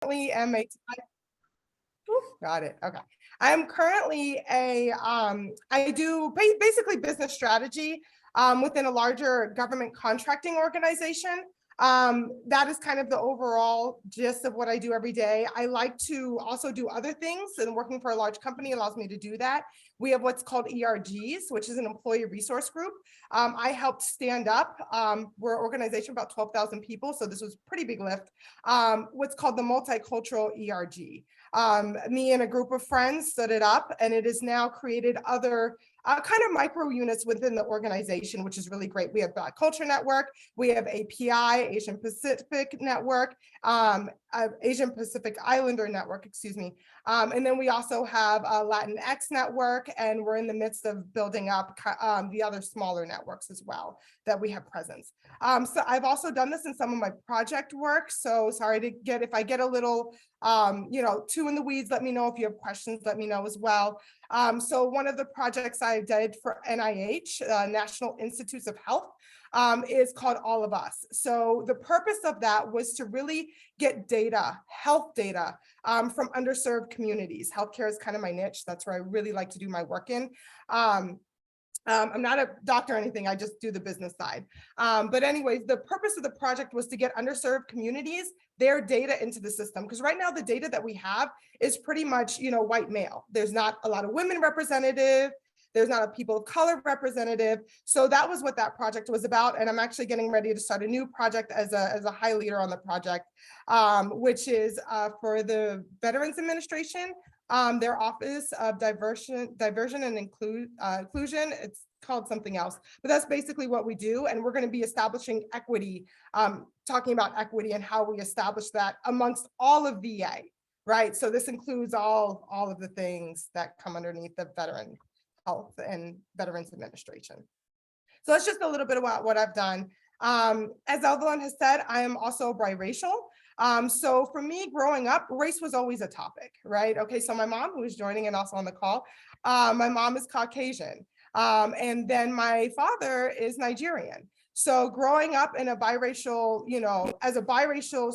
am a got it. Okay. I'm currently I do basically business strategy within a larger government contracting organization. That is kind of the overall gist of what I do every day. I like to also do other things, and working for a large company allows me to do that. We have what's called ERGs, which is an employee resource group. I helped stand up, we're an organization about 12,000 people, so this was a pretty big lift, what's called the multicultural ERG. Me and a group of friends stood it up, and it has now created other kind of micro units within the organization, which is really great. We have Black Culture Network, we have API, Asian Pacific Network, Asian Pacific Islander Network, excuse me. And then we also have a Latinx network, and we're in the midst of building up the other smaller networks as well that we have presence. So I've also done this in some of my project work. So sorry to get, if I get a little, too in the weeds, let me know. If you have questions, let me know as well. So one of the projects I did for NIH, National Institutes of Health, is called All of Us. So the purpose of that was to really get data, health data, from underserved communities. Healthcare is kind of my niche. That's where I really like to do my work in. I'm not a doctor or anything, I just do the business side. But anyways, the purpose of the project was to get underserved communities, their data into the system. Because right now the data that we have is pretty much, white male. There's not a lot of women representative. There's not a people of color representative. So that was what that project was about. And I'm actually getting ready to start a new project as a high leader on the project, which is for the Veterans Administration. Their Office of Diversion and Inclusion. It's called something else, but that's basically what we do. And we're going to be establishing equity, talking about equity and how we establish that amongst all of VA, right? So this includes all of the things that come underneath the Veteran Health and Veterans Administration. So that's just a little bit about what I've done. As Evelyn has said, I am also biracial. So for me growing up, race was always a topic, right? Okay, so my mom, who is joining and also on the call, my mom is Caucasian. And then my father is Nigerian. So growing up in a biracial, as a biracial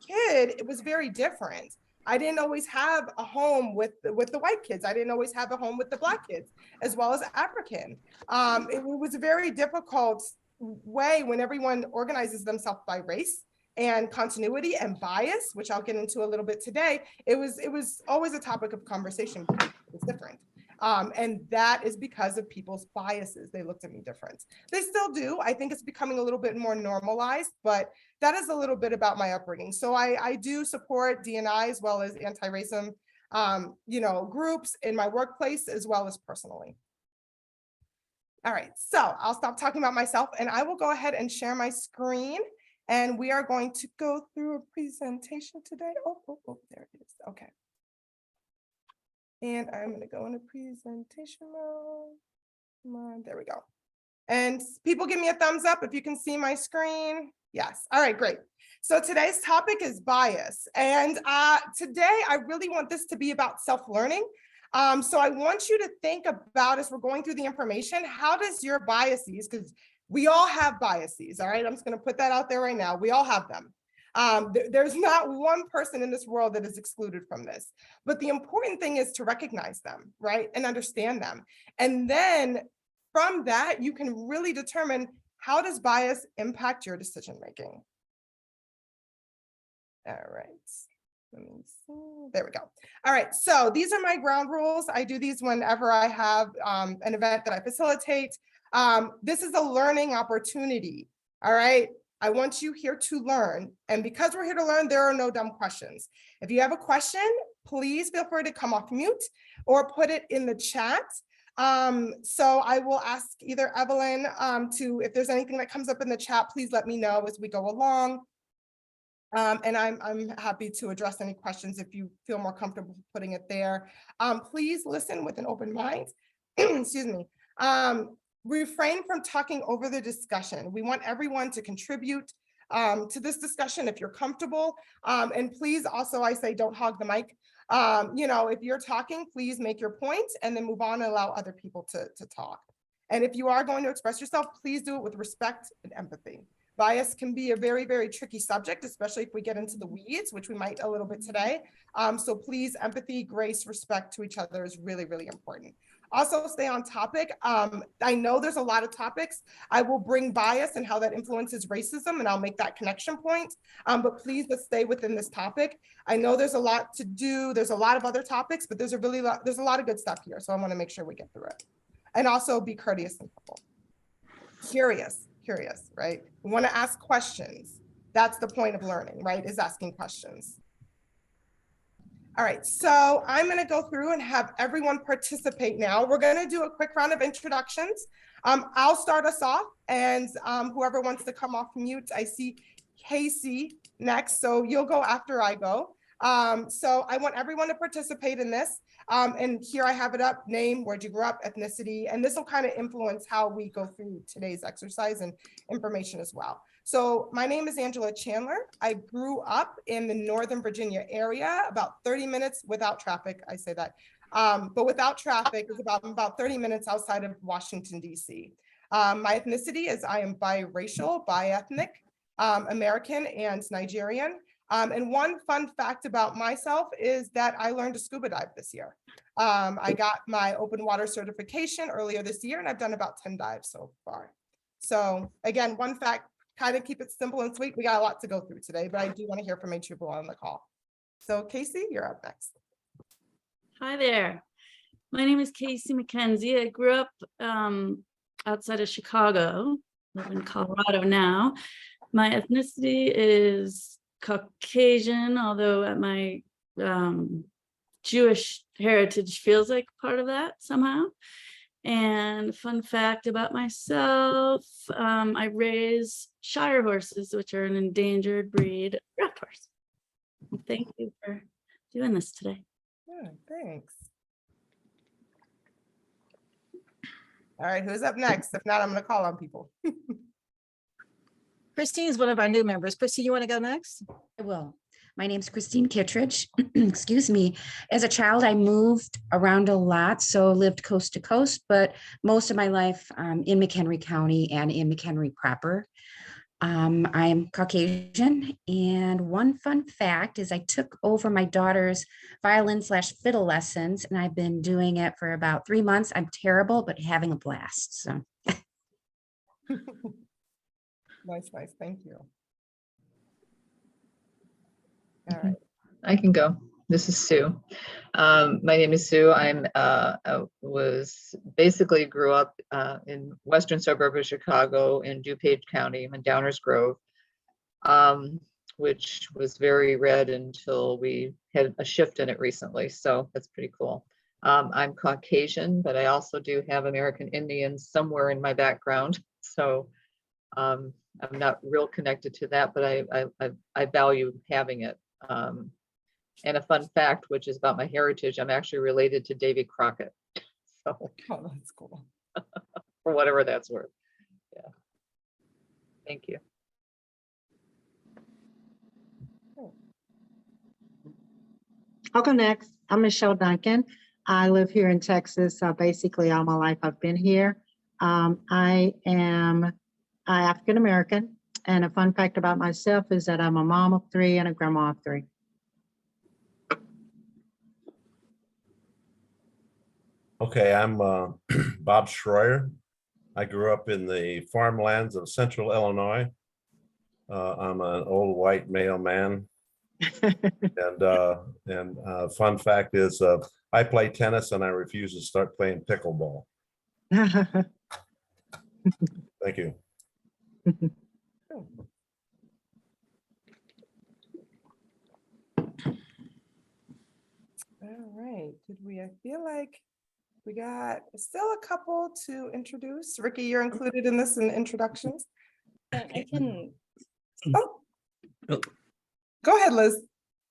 kid, it was very different. I didn't always have a home with the white kids. I didn't always have a home with the Black kids, as well as African. It was a very difficult way when everyone organizes themselves by race and continuity and bias, which I'll get into a little bit today. It was always a topic of conversation. It's different. And that is because of people's biases. They looked at me different. They still do. I think it's becoming a little bit more normalized, but that is a little bit about my upbringing. So I do support D&I as well as anti-racism, groups in my workplace as well as personally. All right, so I'll stop talking about myself and I will go ahead and share my screen. And we are going to go through a presentation today. Oh, there it is. Okay. And I'm going to go into presentation mode. Come on, there we go. And people give me a thumbs up if you can see my screen. Yes. All right, great. So today's topic is bias. And today I really want this to be about self-learning. So I want you to think about, as we're going through the information, how does your biases, because we all have biases, all right? I'm just going to put that out there right now. We all have them. There's not one person in this world that is excluded from this. But the important thing is to recognize them, right? And understand them. And then from that, you can really determine, how does bias impact your decision making? All right. Let me see. There we go. All right. So these are my ground rules. I do these whenever I have an event that I facilitate. This is a learning opportunity. All right. I want you here to learn. And because we're here to learn, there are no dumb questions. If you have a question, please feel free to come off mute or put it in the chat. So I will ask either Evelyn if there's anything that comes up in the chat, please let me know as we go along. And I'm happy to address any questions if you feel more comfortable putting it there. Please listen with an open mind. Excuse me. Refrain from talking over the discussion. We want everyone to contribute to this discussion if you're comfortable. And please also, I say, don't hog the mic. If you're talking, please make your point and then move on and allow other people to talk. And if you are going to express yourself, please do it with respect and empathy. Bias can be a very, very tricky subject, especially if we get into the weeds, which we might a little bit today. So please, empathy, grace, respect to each other is really, really important. Also, stay on topic. I know there's a lot of topics. I will bring bias and how that influences racism, and I'll make that connection point. But please, let's stay within this topic. I know there's a lot to do. There's a lot of other topics, but there's a lot of good stuff here. So I want to make sure we get through it. And also be courteous and humble. Curious, right? We want to ask questions. That's the point of learning, right? Is asking questions. All right, so I'm going to go through and have everyone participate now. We're going to do a quick round of introductions. I'll start us off, and whoever wants to come off mute, I see Casey next, so you'll go after I go. So I want everyone to participate in this. And here I have it up: name, where'd you grow up, ethnicity, and this will kind of influence how we go through today's exercise and information as well. So my name is Angela Chandler. I grew up in the Northern Virginia area, about 30 minutes without traffic. I say that, but without traffic is about 30 minutes outside of Washington, D.C. My ethnicity is I am biracial, bi-ethnic, American and Nigerian. And one fun fact about myself is that I learned to scuba dive this year. I got my open water certification earlier this year, and I've done about 10 dives so far. So again, one fact, kind of keep it simple and sweet. We got a lot to go through today, but I do want to hear from a Jubilee on the call. So Casey, you're up next. Hi there. My name is Casey McKenzie. I grew up outside of Chicago, live in Colorado now. My ethnicity is Caucasian, although my Jewish heritage feels like part of that somehow. And fun fact about myself, I raise Shire horses, which are an endangered breed of draft horse. Thank you for doing this today. Yeah, thanks. All right, who's up next? If not, I'm going to call on people. Christine is one of our new members. Christine, you want to go next? I will. My name's Christine Kittredge. Excuse me. As a child, I moved around a lot, so lived coast to coast, but most of my life in McHenry County and in McHenry proper. I am Caucasian, and one fun fact is I took over my daughter's violin/fiddle lessons, and I've been doing it for about 3 months. I'm terrible, but having a blast. So. Nice. Thank you. All right. I can go. This is Sue. My name is Sue. I basically grew up in western suburb of Chicago in DuPage County. I'm in Downers Grove, which was very red until we had a shift in it recently. So that's pretty cool. I'm Caucasian, but I also do have American Indian somewhere in my background. So I'm not real connected to that, but I value having it. And a fun fact, which is about my heritage, I'm actually related to Davy Crockett. So, Oh, that's cool. for whatever that's worth. Yeah. Thank you. I'll go next. I'm Michelle Duncan. I live here in Texas. Basically, all my life I've been here. I am African American. And a fun fact about myself is that I'm a mom of 3 and a grandma of 3. Okay, I'm Bob Schroyer. I grew up in the farmlands of central Illinois. I'm an old white male man. and fun fact is I play tennis and I refuse to start playing pickleball. Thank you. All right. I feel like we got still a couple to introduce. Ricky, you're included in this in introductions. I can. Oh. Go ahead, Liz.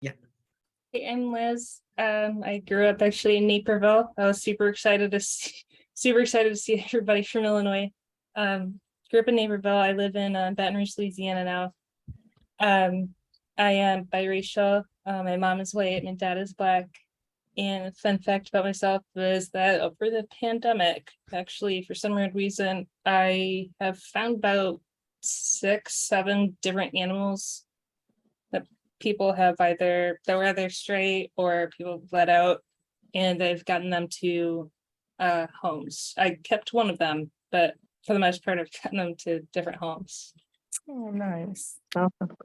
Hey, I'm Liz. I grew up actually in Naperville. I was super excited to see everybody from Illinois. Grew up in Naperville. I live in Baton Rouge, Louisiana now. I am biracial. My mom is white, my dad is black. And a fun fact about myself is that over the pandemic, actually, for some weird reason, I have found about 6, 7 different animals that people have either that were either stray or people let out, and they've gotten them to homes. I kept one of them, but for the most part, I've gotten them to different homes. Oh, nice. Awesome.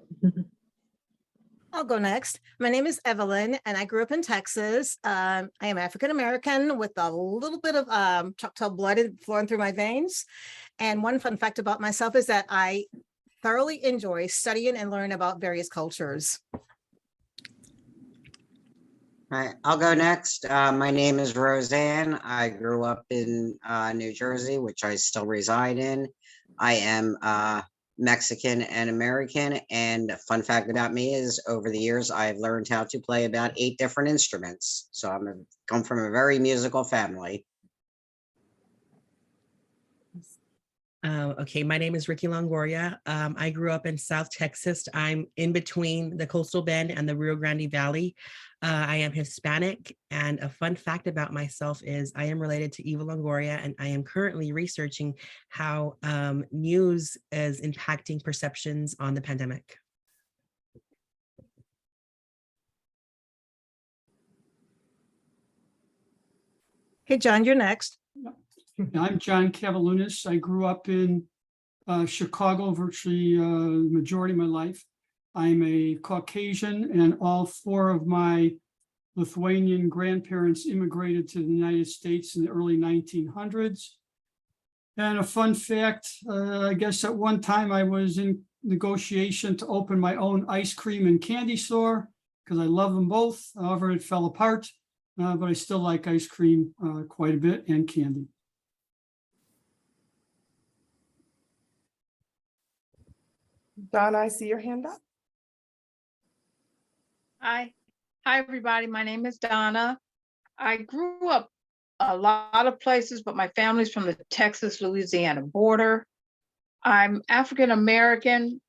I'll go next. My name is Evelyn, and I grew up in Texas. I am African American with a little bit of Choctaw blood flowing through my veins. And one fun fact about myself is that I thoroughly enjoy studying and learning about various cultures. All right, I'll go next. My name is Roseanne. I grew up in New Jersey, which I still reside in. I am Mexican and American. And a fun fact about me is over the years, I've learned how to play about 8 different instruments. So come from a very musical family. Okay, my name is Ricky Longoria. I grew up in South Texas. I'm in between the Coastal Bend and the Rio Grande Valley. I am Hispanic, and a fun fact about myself is I am related to Eva Longoria, and I am currently researching how news is impacting perceptions on the pandemic. Hey, John, you're next. I'm John Cavalunas. I grew up in Chicago virtually the majority of my life. I'm a Caucasian, and all 4 of my Lithuanian grandparents immigrated to the United States in the early 1900s. And a fun fact, I guess at one time I was in negotiation to open my own ice cream and candy store because I love them both. However, it fell apart, but I still like ice cream quite a bit and candy. Donna, I see your hand up. Hi, everybody. My name is Donna. I grew up a lot of places, but my family's from the Texas-Louisiana border. I'm African American,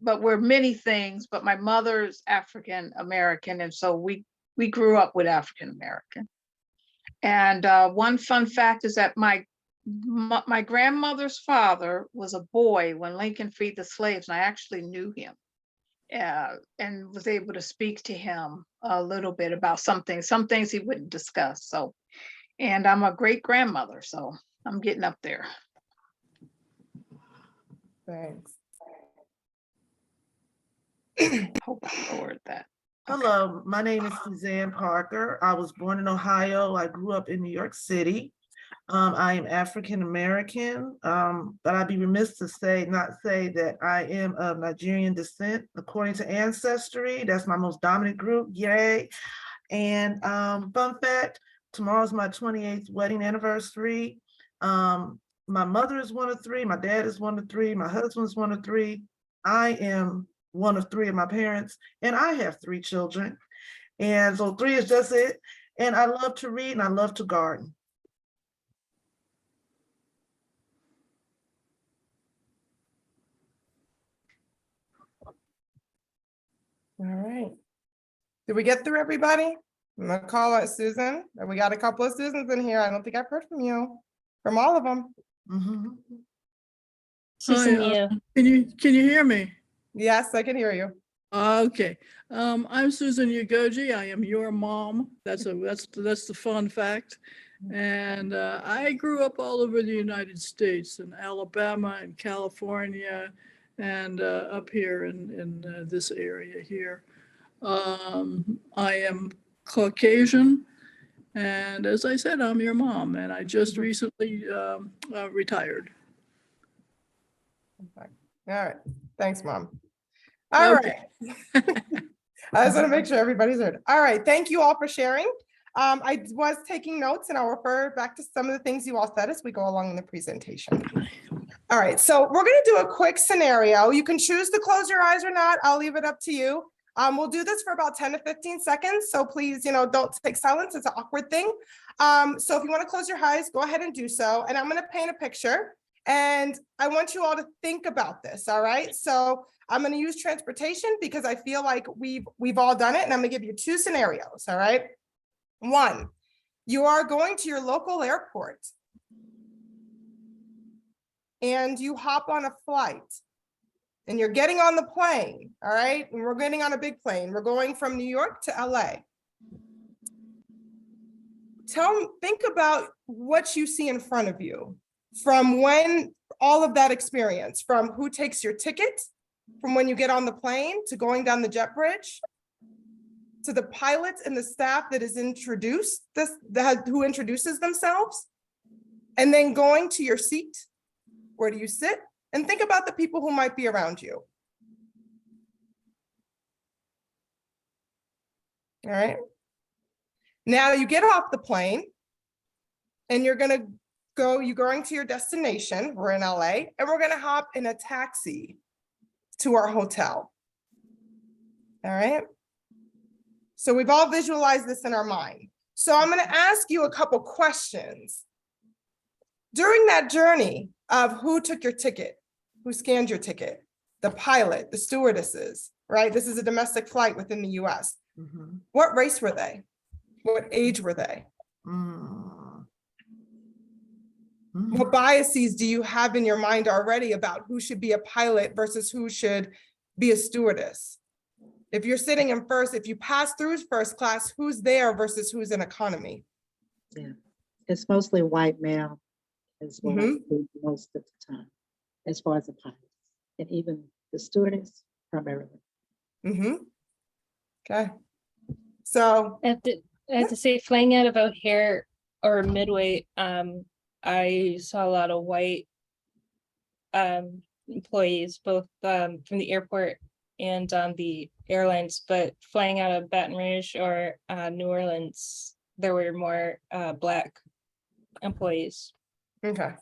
but we're many things, but my mother's African American, and so we grew up with African American. And one fun fact is that my grandmother's father was a boy when Lincoln freed the slaves, and I actually knew him. And was able to speak to him a little bit about some things he wouldn't discuss. So, and I'm a great grandmother, so I'm getting up there. Thanks. Hope I lowered that. Hello, my name is Suzanne Parker. I was born in Ohio. I grew up in New York City. I am African American, but I'd be remiss to not say that I am of Nigerian descent according to Ancestry. That's my most dominant group. Yay! And fun fact: tomorrow's my 28th wedding anniversary. My mother is one of 3. My dad is one of 3. My husband's one of 3. I am one of 3 of my parents, and I have 3 children. And so 3 is just it. And I love to read and I love to garden. All right. Did we get through everybody? I'm gonna call out Susan. We got a couple of Susans in here. I don't think I've heard from you, from all of them. Susan, Can you hear me? Yes, I can hear you. Okay. I'm Susan Ugoji. I am your mom. That's the fun fact. And I grew up all over the United States, in Alabama and California, and up here in this area here. I am Caucasian, and as I said, I'm your mom, and I just recently retired. All right. Thanks, Mom. All right. I just want to make sure everybody's heard. All right. Thank you all for sharing. I was taking notes, and I'll refer back to some of the things you all said as we go along in the presentation. All right. So we're going to do a quick scenario. You can choose to close your eyes or not. I'll leave it up to you. We'll do this for about 10 to 15 seconds. So please, don't take silence. It's an awkward thing. So if you want to close your eyes, go ahead and do so. And I'm going to paint a picture. And I want you all to think about this. All right. So I'm going to use transportation because I feel like we've all done it. And I'm going to give you 2 scenarios. All right. 1, you are going to your local airport and you hop on a flight and you're getting on the plane, all right? And we're getting on a big plane. We're going from New York to LA. Think about what you see in front of you from when all of that experience, from who takes your ticket, from when you get on the plane to going down the jet bridge, to the pilots and the staff that is introduced, who introduces themselves, and then going to your seat. Where do you sit? And think about the people who might be around you. All right. Now you get off the plane and you're going to you're going to your destination. We're in LA, and we're going to hop in a taxi to our hotel. All right. So we've all visualized this in our mind. So I'm going to ask you a couple questions. During that journey of who took your ticket, who scanned your ticket, the pilot, the stewardesses, right? This is a domestic flight within the US. Mhm. What race were they? What age were they? What biases do you have in your mind already about who should be a pilot versus who should be a stewardess? If you're sitting in first, if you pass through first class, who's there versus who's in economy? Yeah, it's mostly white male is what I see most of the time, as far as the pilots, and even the stewardess primarily. Okay. So I have to say, flying out of O'Hare or Midway, I saw a lot of white employees, both from the airport and on the airlines, but flying out of Baton Rouge or New Orleans, there were more Black employees. Okay.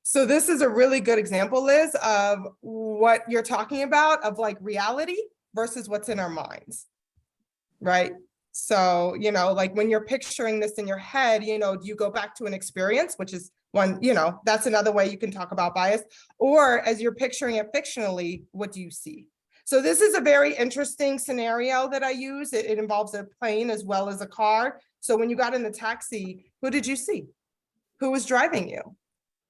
So this is a really good example, Liz, of what you're talking about, of like reality versus what's in our minds, right? So, you know, like when you're picturing this in your head, you know, do you go back to an experience, which is one, you know, that's another way you can talk about bias, or as you're picturing it fictionally, what do you see? So this is a very interesting scenario that I use. It involves a plane as well as a car. So when you got in the taxi, who did you see? Who was driving you?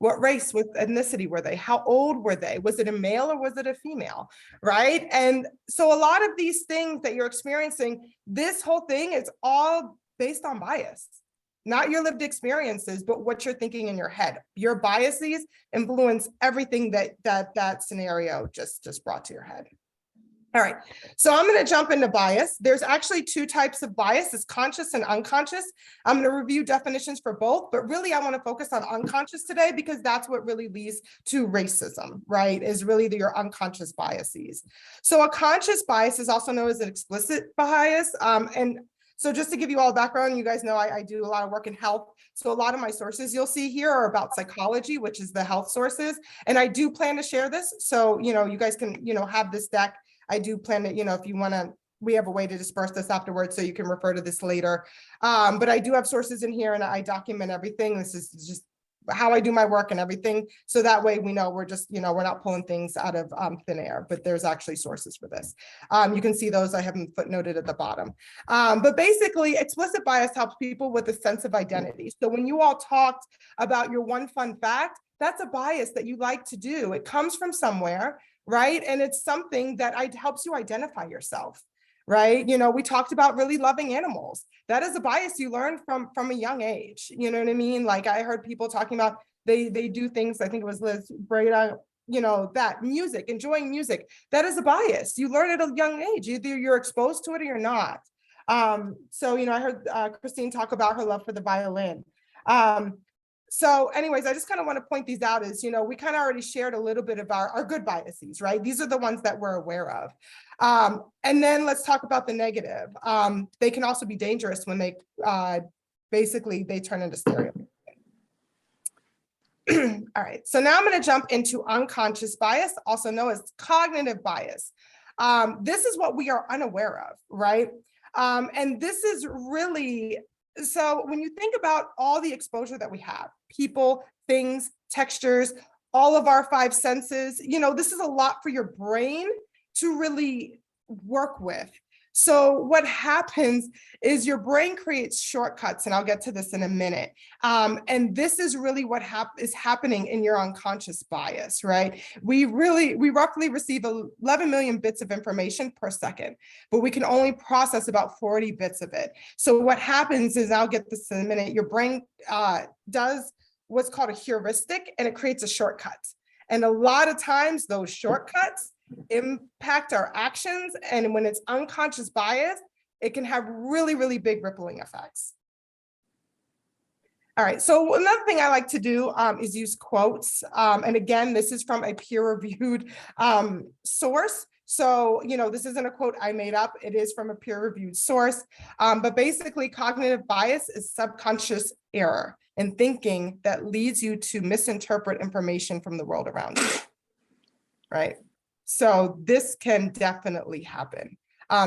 What race, what ethnicity were they? How old were they? Was it a male or was it a female, right? And so a lot of these things that you're experiencing, this whole thing is all based on bias, not your lived experiences, but what you're thinking in your head. Your biases influence everything that scenario just brought to your head. All right, so I'm going to jump into bias. There's actually two types of bias, it's conscious and unconscious. I'm going to review definitions for both, but really I want to focus on unconscious today because that's what really leads to racism, right? Is really your unconscious biases. So a conscious bias is also known as an explicit bias. And so just to give you all a background, you guys know I do a lot of work in health. So a lot of my sources you'll see here are about psychology, which is the health sources. And I do plan to share this. So, you know, you guys can, you know, have this deck. I do plan to, you know, if you want to, we have a way to disperse this afterwards, so you can refer to this later. But I do have sources in here and I document everything. This is just how I do my work and everything. So that way we know we're just, you know, we're not pulling things out of thin air, but there's actually sources for this. You can see those, I have them footnoted at the bottom. But basically explicit bias helps people with a sense of identity. So when you all talked about your one fun fact, that's a bias that you like to do. It comes from somewhere, right? And it's something that helps you identify yourself, right? You know, we talked about really loving animals. That is a bias you learn from a young age. You know what I mean? Like I heard people talking about, they do things, I think it was Liz Breda, you know, that music, enjoying music, that is a bias. You learn at a young age, either you're exposed to it or you're not. So, you know, I heard Christine talk about her love for the violin. So anyways, I just kind of want to point these out as, you know, we kind of already shared a little bit of our good biases, right? These are the ones that we're aware of. And then let's talk about the negative. They can also be dangerous when they basically they turn into stereotypes. All right, so now I'm going to jump into unconscious bias, also known as cognitive bias. This is what we are unaware of, right? And this is really, so when you think about all the exposure that we have, people, things, textures, all of our five senses, you know, this is a lot for your brain to really work with. So what happens is your brain creates shortcuts, and I'll get to this in a minute. And this is really what is happening in your unconscious bias, right? We roughly receive 11 million bits of information per second, but we can only process about 40 bits of it. So what happens is, I'll get this in a minute, your brain does what's called a heuristic, and it creates a shortcut. And a lot of times those shortcuts impact our actions. And when it's unconscious bias, it can have really, really big rippling effects. All right, so another thing I like to do is use quotes. And again, this is from a peer-reviewed source. So, this isn't a quote I made up. It is from a peer-reviewed source. But basically, cognitive bias is subconscious error in thinking that leads you to misinterpret information from the world around you, right? So this can definitely happen.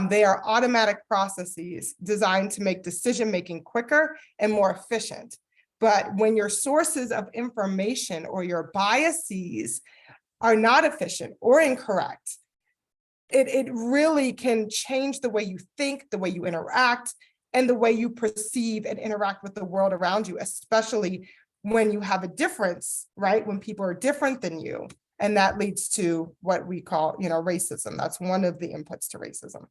They are automatic processes designed to make decision-making quicker and more efficient. But when your sources of information or your biases are not efficient or incorrect, it really can change the way you think, the way you interact, and the way you perceive and interact with the world around you, especially when you have a difference, right? When people are different than you. And that leads to what we call, racism. That's one of the inputs to racism.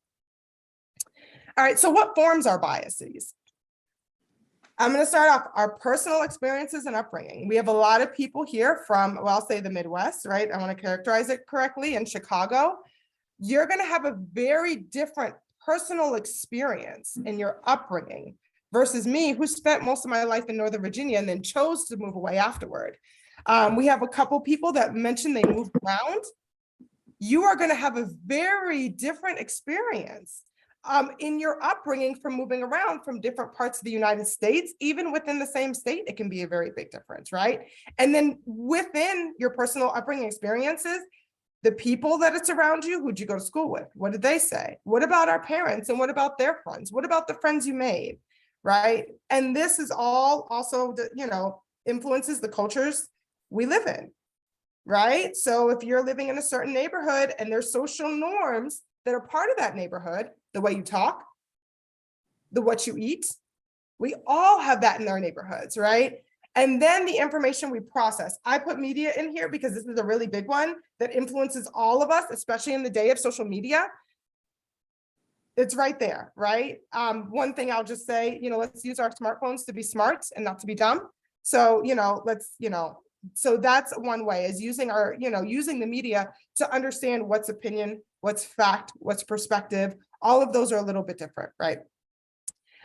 All right, so what forms are biases? I'm going to start off our personal experiences and upbringing. We have a lot of people here from, well, I'll say the Midwest, right? I want to characterize it correctly. In Chicago, you're going to have a very different personal experience in your upbringing versus me, who spent most of my life in Northern Virginia and then chose to move away afterward. We have a couple people that mentioned they moved around. You are going to have a very different experience in your upbringing from moving around from different parts of the United States. Even within the same state, it can be a very big difference, right? And then within your personal upbringing experiences, the people that it's around you, who'd you go to school with? What did they say? What about our parents? And what about their friends? What about the friends you made, right? And this is all also, influences the cultures we live in, right? So if you're living in a certain neighborhood and there's social norms that are part of that neighborhood, the way you talk, what you eat, we all have that in our neighborhoods, right? And then the information we process. I put media in here because this is a really big one that influences all of us, especially in the day of social media. It's right there, right? One thing I'll just say, let's use our smartphones to be smart and not to be dumb. So, so that's one way, is using using the media to understand what's opinion, what's fact, what's perspective. All of those are a little bit different, right?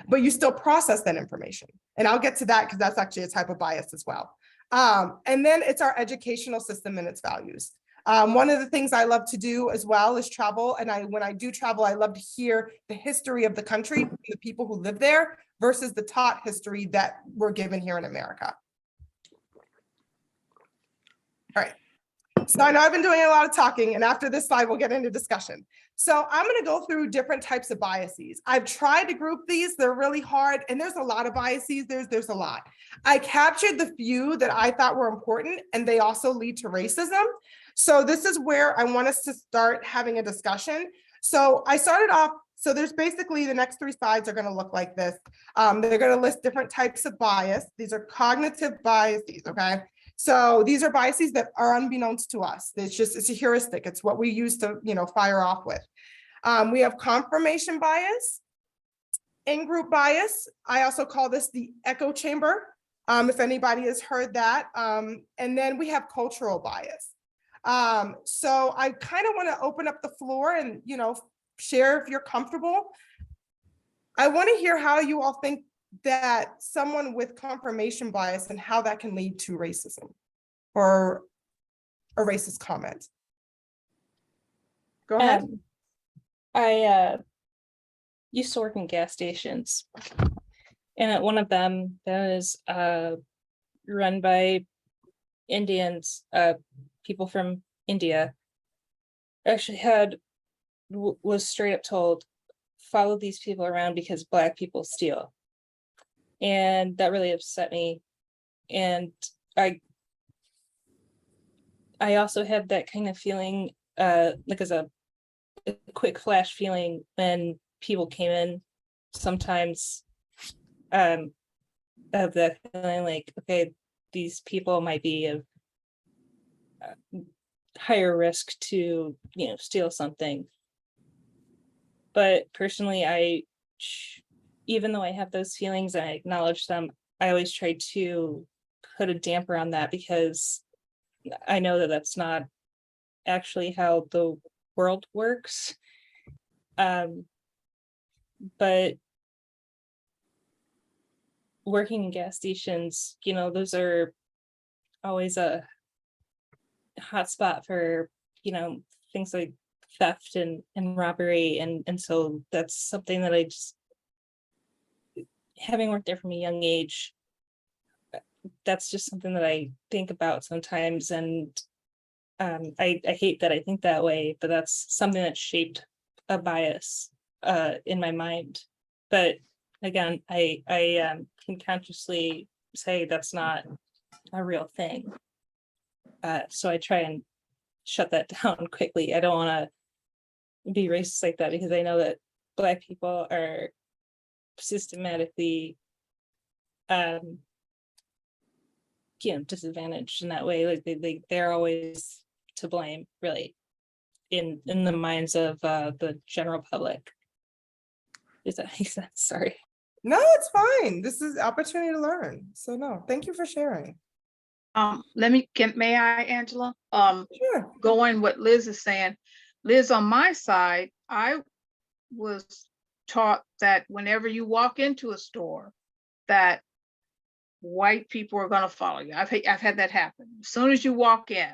But you still process that information. And I'll get to that because that's actually a type of bias as well. And then it's our educational system and its values. One of the things I love to do as well is travel. And when I do travel, I love to hear the history of the country, the people who live there, versus the taught history that we're given here in America. All right. So I know I've been doing a lot of talking, and after this slide, we'll get into discussion. So I'm going to go through different types of biases. I've tried to group these. They're really hard, and there's a lot of biases. There's a lot. I captured the few that I thought were important, and they also lead to racism. So this is where I want us to start having a discussion. So I started off, so there's basically the next 3 slides are going to look like this. They're going to list different types of bias. These are cognitive biases, okay? So these are biases that are unbeknownst to us. It's a heuristic. It's what we use to, fire off with. We have confirmation bias, in-group bias. I also call this the echo chamber, if anybody has heard that. And then we have cultural bias. So I kind of want to open up the floor and, share if you're comfortable. I want to hear how you all think that someone with confirmation bias and how that can lead to racism or a racist comment. Go ahead. I used to work in gas stations, and at one of them that is run by Indians, people from India, actually was straight up told, follow these people around because Black people steal. And that really upset me. And I also had that kind of feeling, like as a quick flash feeling when people came in sometimes of the feeling like, okay, these people might be of higher risk to, steal something. But personally, even though I have those feelings and I acknowledge them, I always try to put a damper on that, because I know that that's not actually how the world works. But working in gas stations, those are always a hot spot for, things like theft and robbery. And so that's something that I just, having worked there from a young age, that's just something that I think about sometimes. And I hate that I think that way, but that's something that shaped a bias in my mind. But again, I can consciously say that's not a real thing. So I try and shut that down quickly. I don't want to be racist like that, because I know that Black people are systematically disadvantaged in that way. Like they're always to blame, really, in the minds of the general public. Does that make sense? Sorry. No, it's fine. This is opportunity to learn. So no, thank you for sharing. May I, Angela? Sure. Going what Liz is saying. Liz, on my side, I was taught that whenever you walk into a store, that white people are going to follow you. I've had that happen. As soon as you walk in,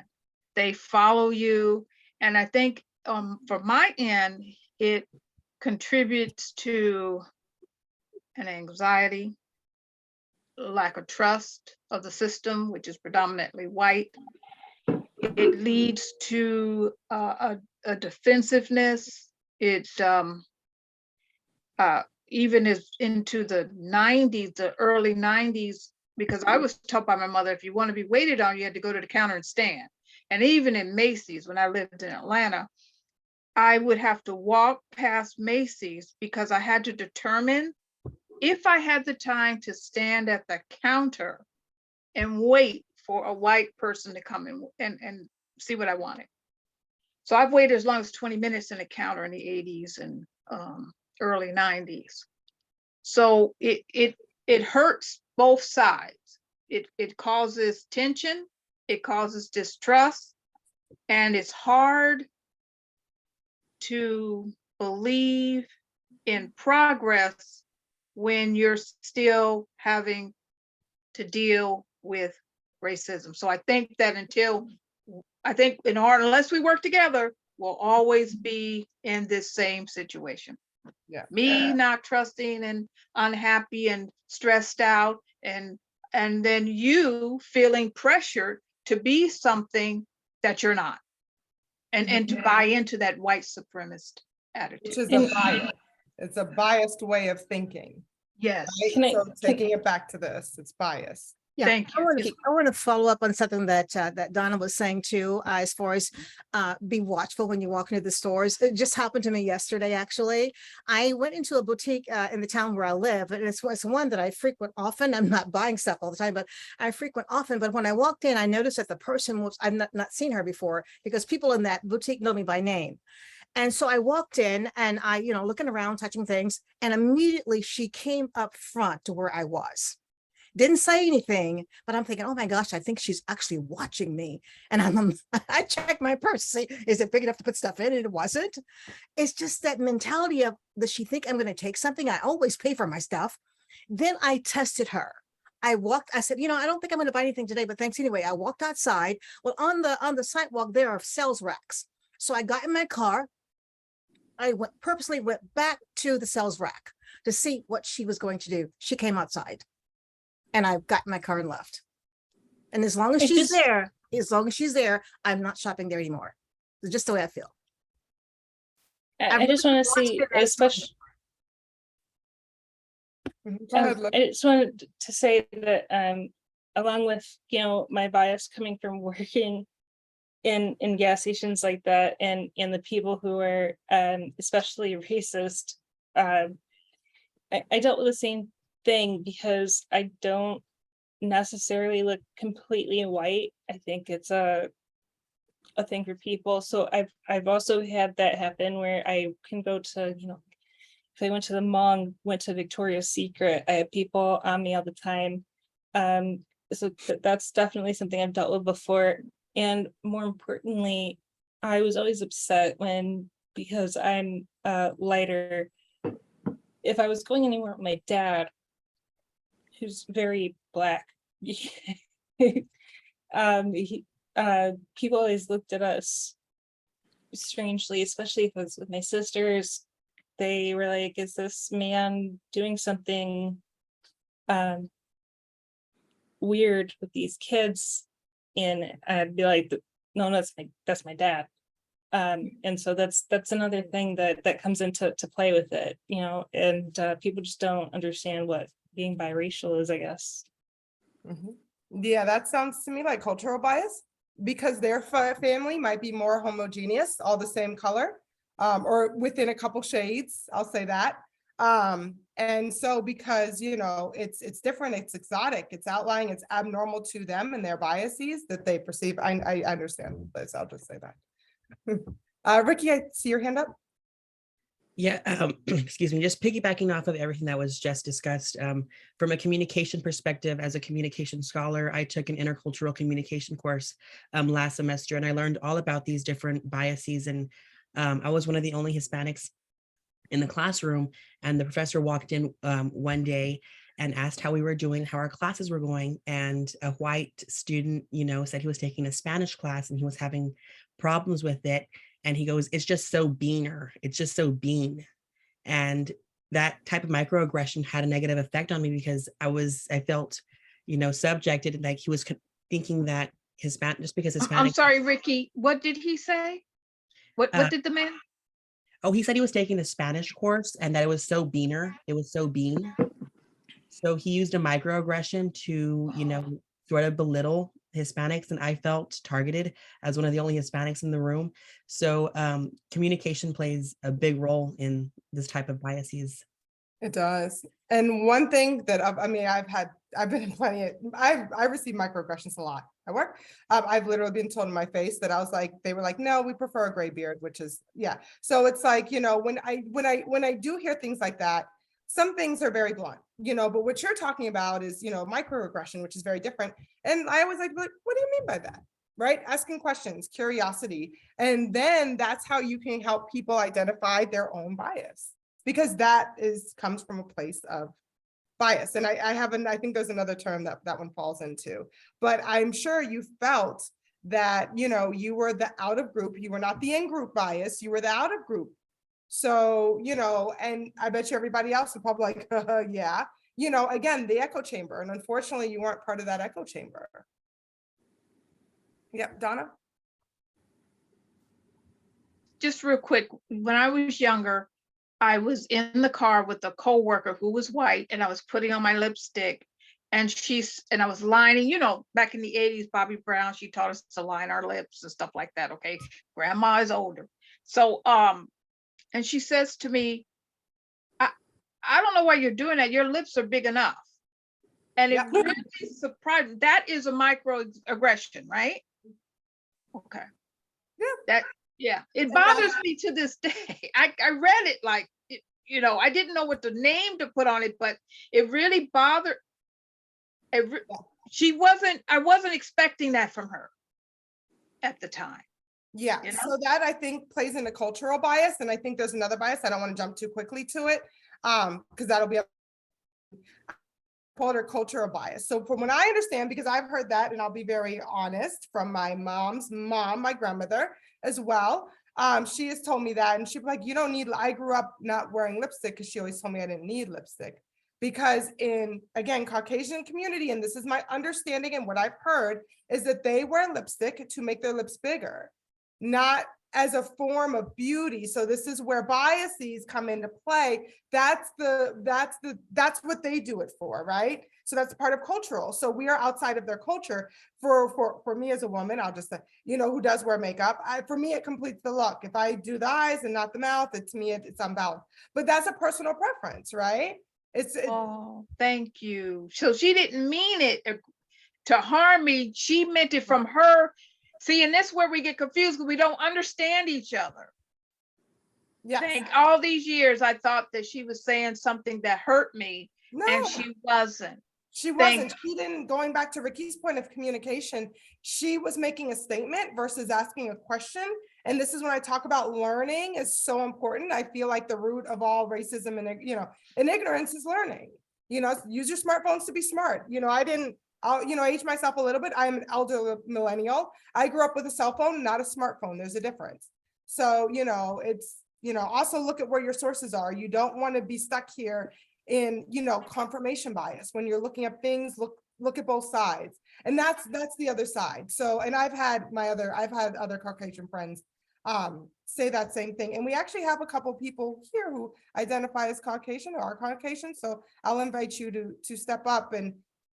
they follow you. And I think from my end, it contributes to an anxiety, lack of trust of the system, which is predominantly white. It leads to a defensiveness. It even is into the 90s, the early 90s, because I was taught by my mother, if you want to be waited on, you had to go to the counter and stand. And even in Macy's, when I lived in Atlanta, I would have to walk past Macy's because I had to determine if I had the time to stand at the counter and wait for a white person to come in and see what I wanted. So I've waited as long as 20 minutes in a counter in the 80s and early 90s. So it hurts both sides. It causes tension, it causes distrust, and it's hard to believe in progress when you're still having to deal with racism. So I think that unless we work together, we'll always be in this same situation. Yeah. Me not trusting and unhappy and stressed out, and then you feeling pressured to be something that you're not, and to buy into that white supremacist attitude. Which is a bias. It's a biased way of thinking. Yes. Right? So taking it back to this, it's bias. Yeah, Thank you. I want to follow up on something that that Donna was saying too, as far as be watchful when you walk into the stores. It just happened to me yesterday, actually. I went into a boutique in the town where I live, and it's one that I frequent often. I'm not buying stuff all the time, but I frequent often. But when I walked in, I noticed that the person was, I've not seen her before, because people in that boutique know me by name. And so I walked in and I, looking around, touching things, and immediately she came up front to where I was. Didn't say anything, but I'm thinking, oh my gosh, I think she's actually watching me. And I checked my purse to see, is it big enough to put stuff in? And it wasn't. It's just that mentality of, does she think I'm going to take something? I always pay for my stuff. Then I tested her. I said, I don't think I'm going to buy anything today, but thanks anyway. I walked outside. Well, on the sidewalk, there are sales racks. So I got in my car. I purposely went back to the sales rack to see what she was going to do. She came outside. And I got in my car and left. And as long as she's there, I'm not shopping there anymore. It's just the way I feel. I just want to see, especially. I just wanted to say that along with my bias coming from working in gas stations like that, and the people who are especially racist, I dealt with the same thing because I don't necessarily look completely white. I think it's a thing for people. So I've also had that happen where I can go to, if I went to the mall and went to Victoria's Secret, I have people on me all the time. So that's definitely something I've dealt with before. And more importantly, I was always upset because I'm lighter. If I was going anywhere with my dad, who's very Black, people always looked at us strangely, especially if it was with my sisters. They were like, is this man doing something weird with these kids? And I'd be like, no, that's my dad. And so that's another thing that comes into play with it, and people just don't understand what being biracial is, I guess. Yeah, that sounds to me like cultural bias, because their family might be more homogeneous, all the same color, or within a couple shades, I'll say that. And so because, it's different, it's exotic, it's outlying, it's abnormal to them and their biases that they perceive. I understand this, I'll just say that. Ricky, I see your hand up. Yeah, excuse me, just piggybacking off of everything that was just discussed, from a communication perspective, as a communication scholar, I took an intercultural communication course last semester, and I learned all about these different biases. And I was one of the only Hispanics in the classroom, and the professor walked in one day and asked how we were doing, how our classes were going. And a white student, said he was taking a Spanish class and he was having problems with it. And he goes, it's just so beaner. It's just so bean. And that type of microaggression had a negative effect on me because I felt, subjected, like he was thinking that Hispanic, just because Hispanic. I'm sorry, Ricky, what did he say? What did the man? Oh, he said he was taking a Spanish course and that it was so beaner. It was so bean. So he used a microaggression to, sort of belittle Hispanics, and I felt targeted as one of the only Hispanics in the room. So communication plays a big role in this type of biases. It does. And one thing that I've been in plenty of, I receive microaggressions a lot at work. I've literally been told in my face that they were like, no, we prefer a gray beard, which is, yeah. So it's like, when I do hear things like that, some things are very blunt, but what you're talking about is, microaggression, which is very different. And I was like, what do you mean by that? Right? Asking questions, curiosity. And then that's how you can help people identify their own bias, because that comes from a place of bias. And I think there's another term that one falls into, but I'm sure you felt that, you were the out of group, you were not the in group bias, you were the out of group. So, and I bet you everybody else would probably like, yeah, again, the echo chamber. And unfortunately, you weren't part of that echo chamber. Yep, Donna? Just real quick, when I was younger, I was in the car with a coworker who was white, and I was putting on my lipstick, and I was lining, back in the 80s, Bobby Brown, she taught us to line our lips and stuff like that. Okay. Grandma is older. So, and she says to me, I don't know why you're doing that. Your lips are big enough. And it really surprised. That is a microaggression, right? Okay. Yeah. It bothers me to this day. I read it like, I didn't know what the name to put on it, but it really bothered. I wasn't expecting that from her at the time. Yeah, so that I think plays into cultural bias. And I think there's another bias. I don't want to jump too quickly to it, because that'll be called cultural bias. So from what I understand, because I've heard that, and I'll be very honest, from my mom's mom, my grandmother as well. She has told me that, and she'd be like, I grew up not wearing lipstick because she always told me I didn't need lipstick. Because in, again, Caucasian community, and this is my understanding and what I've heard, is that they wear lipstick to make their lips bigger. Not as a form of beauty. So this is where biases come into play. That's what they do it for, right? So that's part of cultural. So we are outside of their culture. For me as a woman, I'll just say, you know, who does wear makeup, for me, it completes the look. If I do the eyes and not the mouth, to me, it's unbalanced. But that's a personal preference, right? Oh, thank you. So she didn't mean it to harm me. She meant it from her. See, and that's where we get confused because we don't understand each other. Yeah. Thank all these years, I thought that she was saying something that hurt me, No, and she wasn't. she wasn't. She didn't. Going back to Ricky's point of communication, she was making a statement versus asking a question. And this is when I talk about learning is so important. I feel like the root of all racism and, you know, and ignorance is learning. You know, use your smartphones to be smart. You know, I'll, you know, age myself a little bit. I'm an elder millennial. I grew up with a cell phone, not a smartphone. There's a difference. So, you know, it's, you know, also look at where your sources are. You don't want to be stuck here in, you know, confirmation bias. When you're looking at things, look at both sides. And that's the other side. So, and I've had other Caucasian friends say that same thing. And we actually have a couple people here who identify as Caucasian or are Caucasian. So I'll invite you to step up and,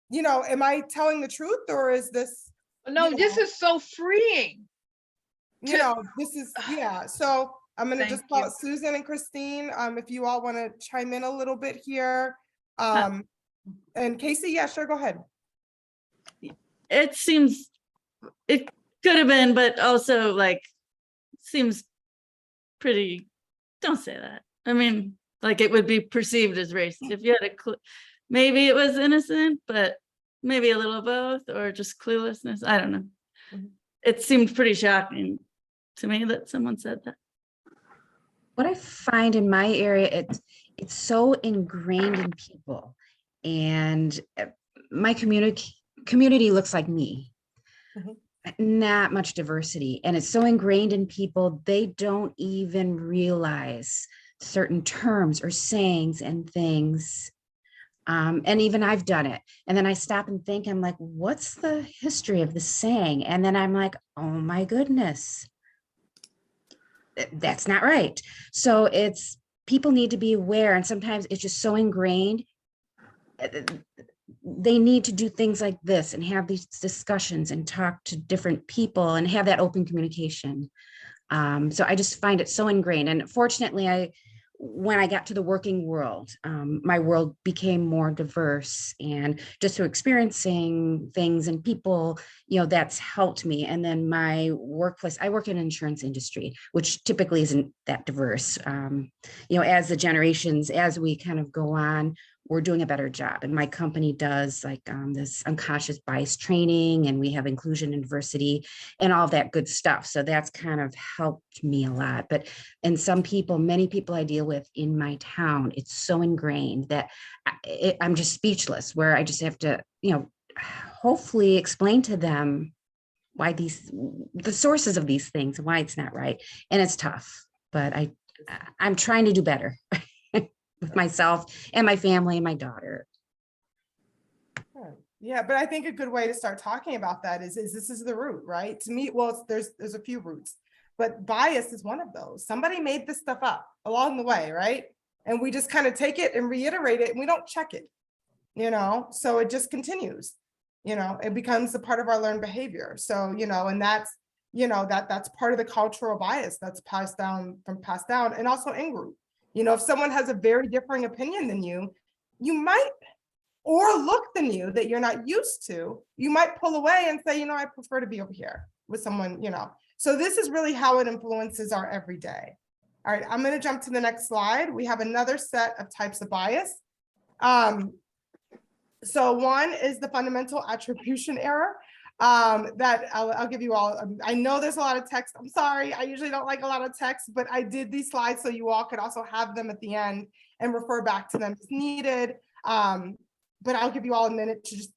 you know, am I telling the truth or is this? No, this is so freeing. You know, this is, yeah. So I'm going to just call you. it Susan and Christine. If you all want to chime in a little bit here. And Casey, yeah, sure, go ahead. It seems, it could have been, but also like, seems pretty, don't say that. I mean, like it would be perceived as racist. If you had a clue, maybe it was innocent, but maybe a little of both or just cluelessness. I don't know. It seemed pretty shocking to me that someone said that. What I find in my area, it's so ingrained in people, and my community looks like me. Not much diversity, and it's so ingrained in people, they don't even realize certain terms or sayings and things. And even I've done it. And then I stop and think, I'm like, what's the history of the saying? And then I'm like, oh my goodness, that's not right. So it's, people need to be aware. And sometimes it's just so ingrained. They need to do things like this and have these discussions and talk to different people and have that open communication. So I just find it so ingrained. And fortunately, when I got to the working world, my world became more diverse, and just through experiencing things and people, you know, that's helped me. And then my workplace, I work in insurance industry, which typically isn't that diverse. You know, as the generations, as we kind of go on, we're doing a better job. And my company does like this unconscious bias training, and we have inclusion and diversity and all of that good stuff. So that's kind of helped me a lot. But and some people, many people I deal with in my town, it's so ingrained that I'm just speechless, where I just have to, you know, hopefully explain to them why the sources of these things, why it's not right. And it's tough, but I'm trying to do better. With myself and my family and my daughter. Yeah, but I think a good way to start talking about that is this is the root, right? To me, well, there's a few roots, but bias is one of those. Somebody made this stuff up along the way, right? And we just kind of take it and reiterate it, and we don't check it, you know? So it just continues, you know, it becomes a part of our learned behavior. So, you know, and that's, you know, that's part of the cultural bias that's passed down and also in group. You know, if someone has a very differing opinion than you might, or look than you that you're not used to, you might pull away and say, you know, I prefer to be over here with someone, you know. So this is really how it influences our everyday. All right, I'm going to jump to the next slide. We have another set of types of bias. So one is the fundamental attribution error. That I'll give you all. I know there's a lot of text. I'm sorry. I usually don't like a lot of text, but I did these slides so you all could also have them at the end and refer back to them as needed. But I'll give you all a minute to just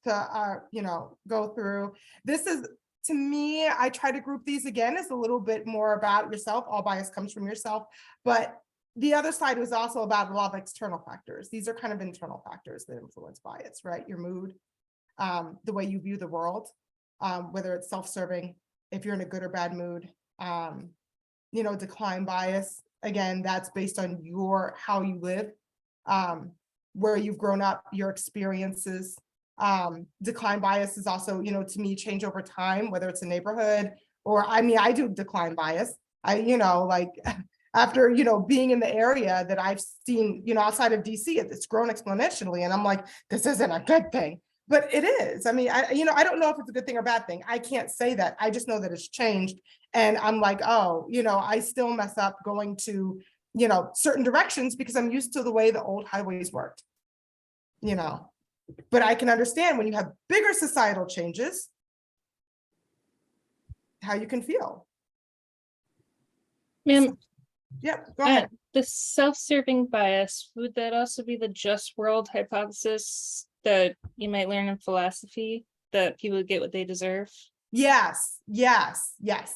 you know, go through. This is, to me, I try to group these again as a little bit more about yourself. All bias comes from yourself, but the other side was also about a lot of external factors. These are kind of internal factors that influence bias, right? Your mood, the way you view the world. Whether it's self-serving, if you're in a good or bad mood, decline bias. Again, that's based on how you live, where you've grown up, your experiences. Decline bias is also, to me, change over time, whether it's a neighborhood or, I do decline bias. Like after, being in the area that I've seen, outside of DC, it's grown exponentially. And I'm like, this isn't a good thing, but it is. I don't know if it's a good thing or bad thing. I can't say that. I just know that it's changed. And I'm like, oh, I still mess up going to, certain directions because I'm used to the way the old highways worked, but I can understand when you have bigger societal changes, how you can feel. Ma'am, yep, go ahead. The self-serving bias, would that also be the just world hypothesis that you might learn in philosophy, that people get what they deserve? Yes.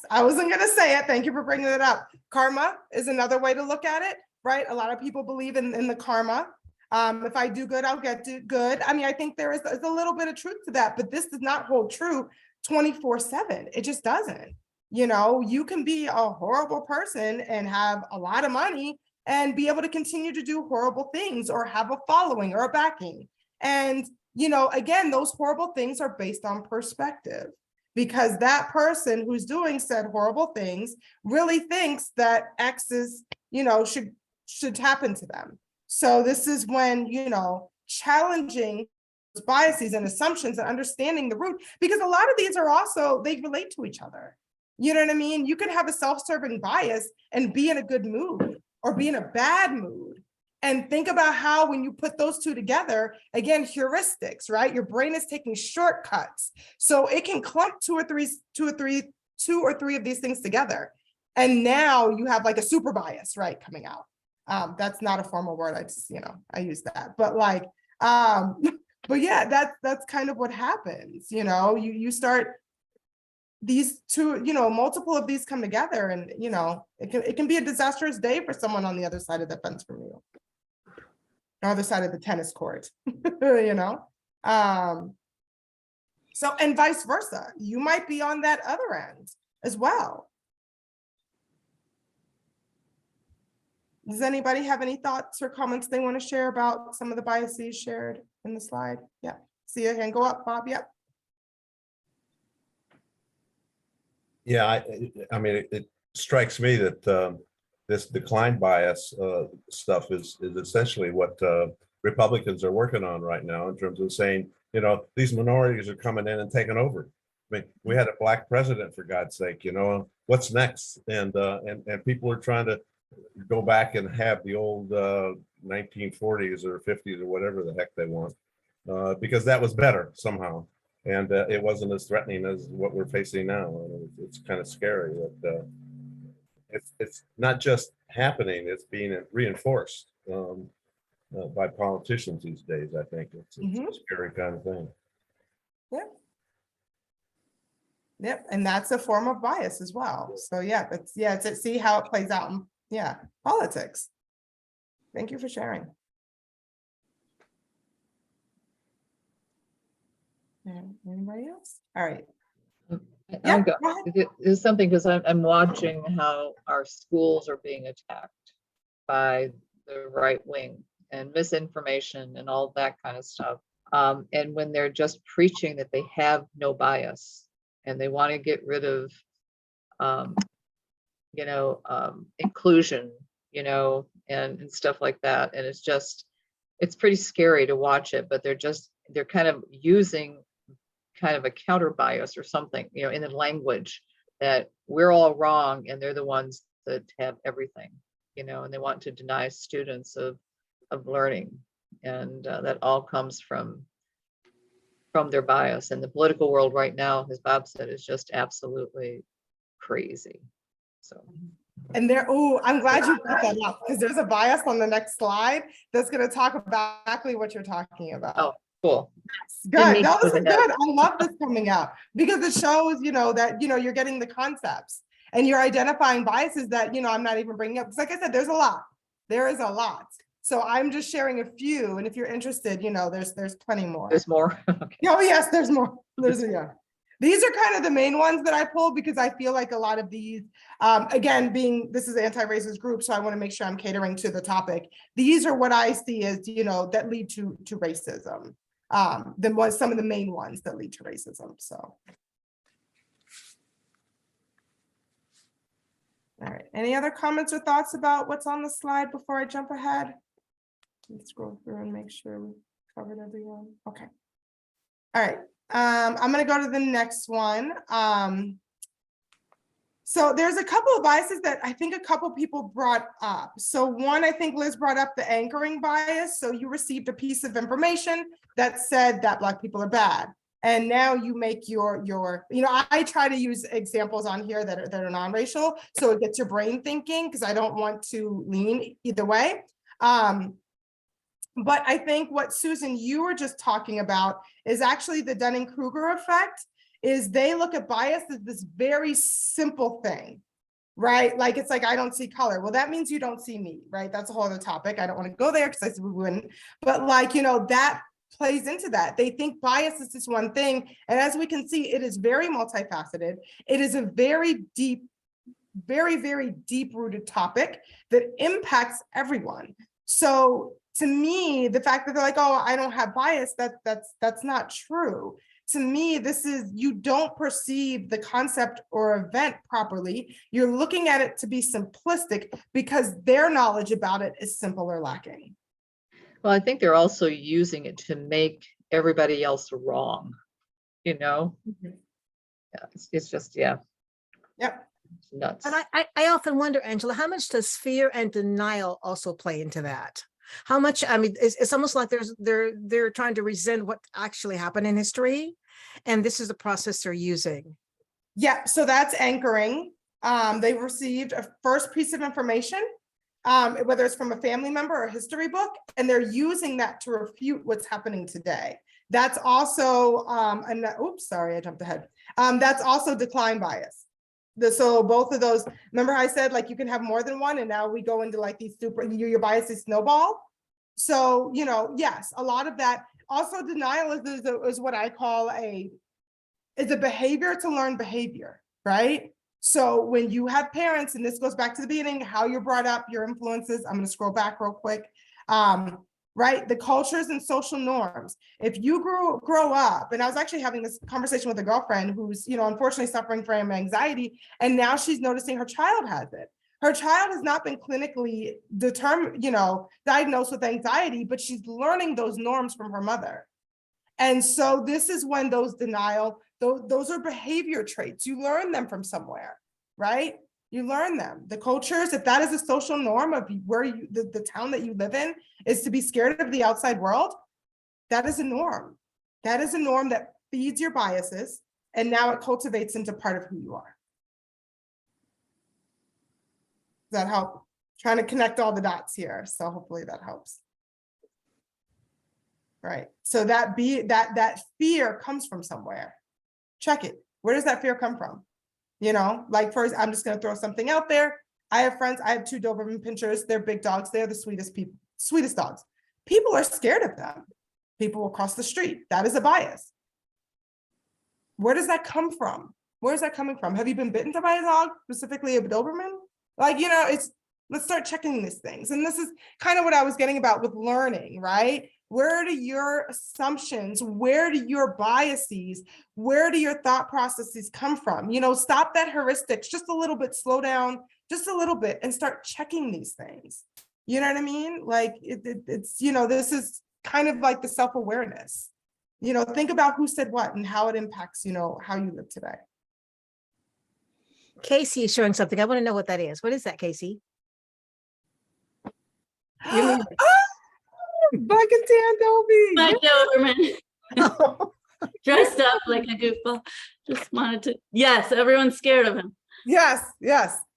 I wasn't going to say it. Thank you for bringing it up. Karma is another way to look at it, right? A lot of people believe in the karma. If I do good, I'll get good. I think there's a little bit of truth to that, but this does not hold true 24/7. It just doesn't. You can be a horrible person and have a lot of money and be able to continue to do horrible things or have a following or a backing. And, again, those horrible things are based on perspective, because that person who's doing said horrible things really thinks that X is, should happen to them. So this is when, challenging biases and assumptions and understanding the root, because a lot of these are also, they relate to each other. You know what I mean? You can have a self-serving bias and be in a good mood or be in a bad mood. And think about how when you put those two together, again, heuristics, right? Your brain is taking shortcuts. So it can clump two or three of these things together. And now you have like a super bias, right, coming out. That's not a formal word. I just, I use that. But but yeah, that's kind of what happens. You start these two, multiple of these come together, and it can be a disastrous day for someone on the other side of the fence from you, other side of the tennis court. So, and vice versa, you might be on that other end as well. Does anybody have any thoughts or comments they want to share about some of the biases shared in the slide? Yeah, see your hand go up, Bob. Yep. Yeah, it strikes me that this decline bias stuff is essentially what Republicans are working on right now, in terms of saying, these minorities are coming in and taking over. We had a black president, for God's sake, what's next? And people are trying to go back and have the old 1940s or 50s or whatever the heck they want, because that was better somehow. And it wasn't as threatening as what we're facing now. And it's kind of scary that it's not just happening, it's being reinforced by politicians these days. I think it's a scary kind of thing. Yep, and that's a form of bias as well. So yeah, to see how it plays out in politics. Thank you for sharing. Anybody else? All right. There's something, because I'm watching how our schools are being attacked by the right wing and misinformation and all that kind of stuff. And when they're just preaching that they have no bias and they want to get rid of, inclusion, and stuff like that. And it's pretty scary to watch it, but they're kind of using kind of a counter bias or something, in the language, that we're all wrong and they're the ones that have everything, and they want to deny students of learning. And that all comes from their bias. And the political world right now, as Bob said, is just absolutely crazy. So. And I'm glad you brought that up, because there's a bias on the next slide that's going to talk about exactly what you're talking about. Oh, cool. Good. No, this is good. I love this coming out, because it shows, that, you're getting the concepts and you're identifying biases that, I'm not even bringing up. Because like I said, there's a lot. There is a lot. So I'm just sharing a few. And if you're interested, there's plenty more. There's more. Okay. Oh, yes, there's more. These are kind of the main ones that I pulled because I feel like a lot of these, again, this is an anti-racist group, so I want to make sure I'm catering to the topic. These are what I see as, that lead to racism. Some of the main ones that lead to racism. So. All right. Any other comments or thoughts about what's on the slide before I jump ahead? Let's scroll through and make sure we covered everyone. Okay. All right. I'm going to go to the next one. So there's a couple of biases that I think a couple people brought up. So one, I think Liz brought up the anchoring bias. So you received a piece of information that said that Black people are bad. And now you make I try to use examples on here that are non-racial. So it gets your brain thinking because I don't want to lean either way. But I think what Susan, you were just talking about is actually the Dunning-Kruger effect, is they look at bias as this very simple thing, right? Like, it's like, I don't see color. Well, that means you don't see me, right? That's a whole other topic. I don't want to go there because I said we wouldn't, but that plays into that. They think bias is this one thing. And as we can see, it is very multifaceted. It is a very deep, very, very deep rooted topic that impacts everyone. So to me, the fact that they're like, oh, I don't have bias, that's not true. To me, this is, you don't perceive the concept or event properly. You're looking at it to be simplistic because their knowledge about it is simple or lacking. Well, I think they're also using it to make everybody else wrong, Yeah, it's just, yeah. Yep. It's nuts. And I often wonder, Angela, how much does fear and denial also play into that? How much, I mean, it's almost like they're trying to resent what actually happened in history. And this is the process they're using. Yeah, so that's anchoring. They received a first piece of information, whether it's from a family member or a history book, and they're using that to refute what's happening today. That's also, oops, sorry, I jumped ahead. That's also decline bias. So both of those, remember how I said, like, you can have more than one, and now we go into like these your biases snowball. So, yes, a lot of that. Also, denial is what I call a behavior to learn behavior, right? So when you have parents, and this goes back to the beginning, how you're brought up, your influences, I'm going to scroll back real quick. Right? The cultures and social norms. If you grow up, and I was actually having this conversation with a girlfriend who's, unfortunately suffering from anxiety, and now she's noticing her child has it. Her child has not been clinically diagnosed with anxiety, but she's learning those norms from her mother. And so this is when those denial, those are behavior traits. You learn them from somewhere, right? You learn them. The cultures, if that is a social norm of where the town that you live in is to be scared of the outside world, that is a norm. That is a norm that feeds your biases, and now it cultivates into part of who you are. Does that help? Trying to connect all the dots here, so hopefully that helps. Right. So that fear comes from somewhere. Check it. Where does that fear come from? Like, first, I'm just going to throw something out there. I have friends. I have 2 Doberman Pinschers. They're big dogs. They're the sweetest dogs. People are scared of them. People will cross the street. That is a bias. Where does that come from? Where is that coming from? Have you been bitten by a dog, specifically a Doberman? Like, let's start checking these things. And this is kind of what I was getting about with learning, right? Where do your assumptions, where do your biases, where do your thought processes come from? Stop that heuristics just a little bit, slow down just a little bit and start checking these things. You know what I mean? Like it's, this is kind of like the self-awareness. Think about who said what and how it impacts, how you live today. Casey is showing something. I want to know what that is. What is that, Casey? Black and tan Dobie. My Doberman. Dressed up like a goofball. Just wanted to, yes, everyone's scared of him. Yes.